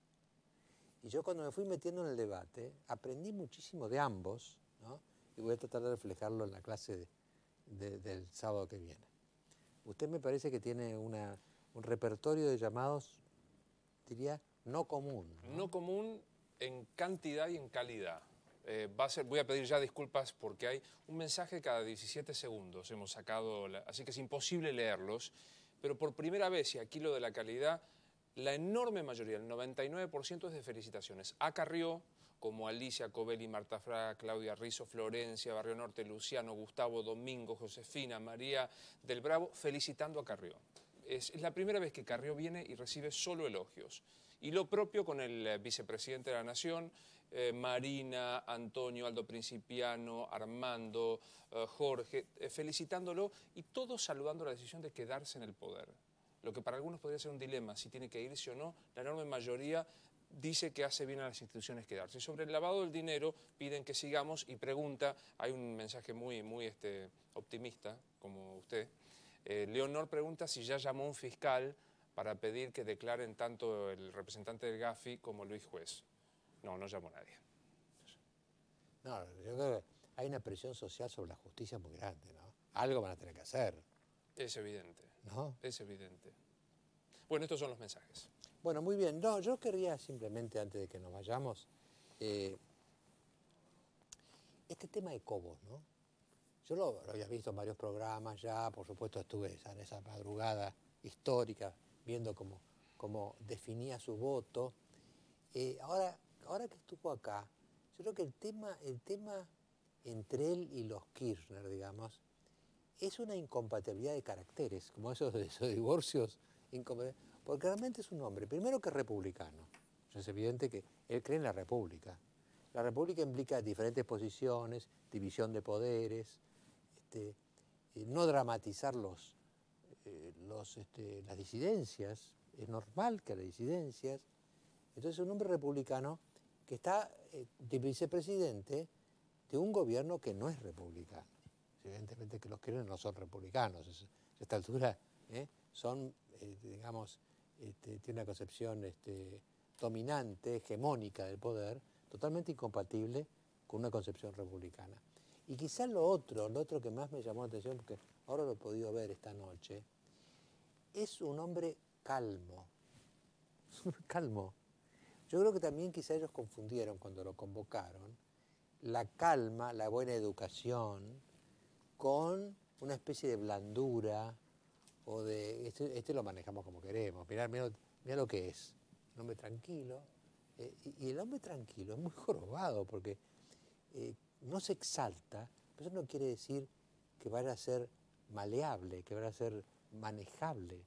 Y yo cuando me fui metiendo en el debate, aprendí muchísimo de ambos, ¿no? Y voy a tratar de reflejarlo en la clase del sábado que viene. Usted me parece que tiene un repertorio de llamados, diría, no común. No común en cantidad y en calidad. Voy a pedir ya disculpas porque hay un mensaje cada 17 segundos. Hemos sacado, así que es imposible leerlos. Pero por primera vez, y aquí lo de la calidad, la enorme mayoría, el 99% es de felicitaciones. A Carrió, como Alicia Covelli, Marta Fra, Claudia Rizzo, Florencia, Barrio Norte, Luciano, Gustavo, Domingo, Josefina, María del Bravo, felicitando a Carrió. Es la primera vez que Carrió viene y recibe solo elogios. Y lo propio con el vicepresidente de la Nación, Marina, Antonio, Aldo Principiano, Armando, Jorge, felicitándolo y todos saludando la decisión de quedarse en el poder. Lo que para algunos podría ser un dilema, si tiene que irse o no, la enorme mayoría dice que hace bien a las instituciones quedarse. Y sobre el lavado del dinero piden que sigamos y pregunta, hay un mensaje muy optimista, como usted, Leonor pregunta si ya llamó un fiscal para pedir que declaren tanto el representante del GAFI como Luis Juez. No llamó nadie. No, yo creo que hay una presión social sobre la justicia muy grande, ¿no? Algo van a tener que hacer. Es evidente, ¿no? Es evidente. Bueno, estos son los mensajes. Bueno, muy bien. No, yo querría simplemente, antes de que nos vayamos, este tema de Cobos, ¿no? Yo lo había visto en varios programas ya, por supuesto estuve en esa madrugada histórica viendo cómo definía su voto. Ahora que estuvo acá, yo creo que el tema entre él y los Kirchner, digamos, es una incompatibilidad de caracteres, como esos divorcios, porque realmente es un hombre, primero que es republicano. Es evidente que él cree en la República. La República implica diferentes posiciones, división de poderes, no dramatizar las disidencias, es normal que haya disidencias. Entonces es un hombre republicano que está de vicepresidente de un gobierno que no es republicano. Evidentemente que los Kirchner no son republicanos, a esta altura son, digamos, tiene una concepción dominante, hegemónica del poder, totalmente incompatible con una concepción republicana. Y quizás lo otro que más me llamó la atención, porque ahora lo he podido ver esta noche, es un hombre calmo. Calmo. Yo creo que también quizás ellos confundieron cuando lo convocaron la calma, la buena educación, con una especie de blandura o de... Este lo manejamos como queremos. Mirá lo que es. Un hombre tranquilo. Y el hombre tranquilo es muy jorobado porque no se exalta, pero eso no quiere decir que vaya a ser maleable, que vaya a ser manejable.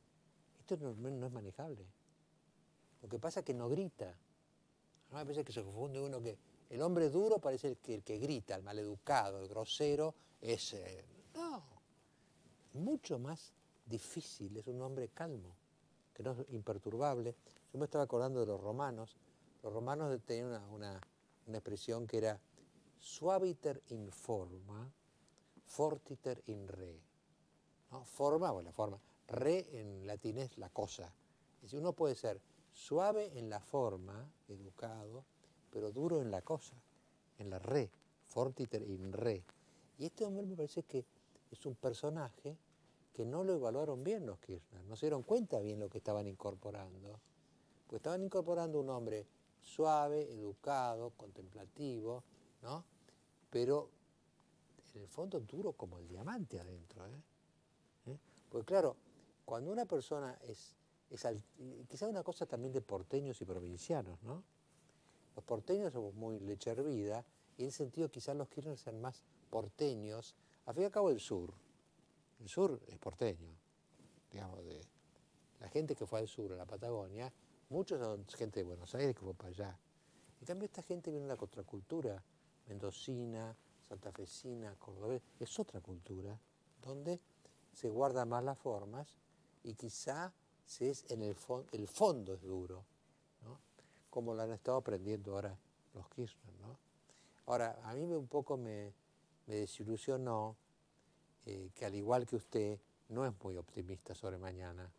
Esto no es manejable. Lo que pasa es que no grita. ¿No? A veces que se confunde uno que el hombre duro parece que el que grita, el maleducado, el grosero, es... no, mucho más difícil, es un hombre calmo, que no es imperturbable. Yo me estaba acordando de los romanos. Los romanos tenían una expresión que era suaviter in forma, fortiter in re. ¿No? Forma, bueno, la forma. Re en latín es la cosa. Es decir, uno puede ser suave en la forma, educado, pero duro en la cosa, en la re, fortiter in re. Y este hombre me parece que es un personaje que no lo evaluaron bien los Kirchner, no se dieron cuenta bien lo que estaban incorporando. Porque estaban incorporando un hombre suave, educado, contemplativo, ¿no? Pero en el fondo duro como el diamante adentro. Porque claro, cuando una persona quizás una cosa también de porteños y provincianos, ¿no? Los porteños somos muy leche hervida, y en ese sentido quizás los Kirchner sean más porteños. Al fin y al cabo el sur es porteño, digamos, de la gente que fue al sur, a la Patagonia, muchos son gente de Buenos Aires que fue para allá. En cambio esta gente viene de una contracultura, mendocina, santafesina, cordobesa, es otra cultura, donde se guardan más las formas y quizá el fondo es duro, ¿no? Como lo han estado aprendiendo ahora los Kirchner, ¿no? Ahora, a mí un poco me desilusionó que al igual que usted, no es muy optimista sobre mañana,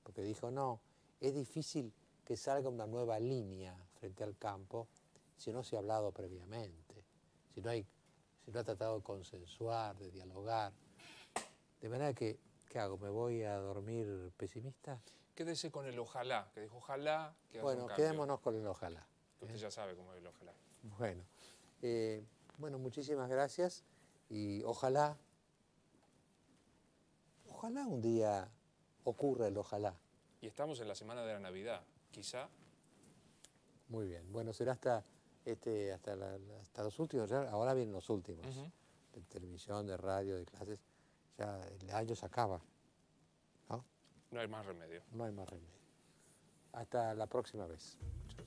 porque dijo, no, es difícil que salga una nueva línea frente al campo si no se ha hablado previamente, si no ha tratado de consensuar, de dialogar. De manera que, ¿qué hago? ¿Me voy a dormir pesimista? Quédese con el ojalá, que dijo ojalá que haya un Bueno, cambio. quedémonos con el ojalá. Usted ya sabe cómo es el ojalá. Bueno, muchísimas gracias y ojalá un día ocurra el ojalá. Y estamos en la semana de la Navidad, quizá. Muy bien, bueno, será hasta los últimos, ahora vienen los últimos, de televisión, de radio, de clases, ya el año se acaba, ¿no? No hay más remedio. No hay más remedio. Hasta la próxima vez. Muchas gracias.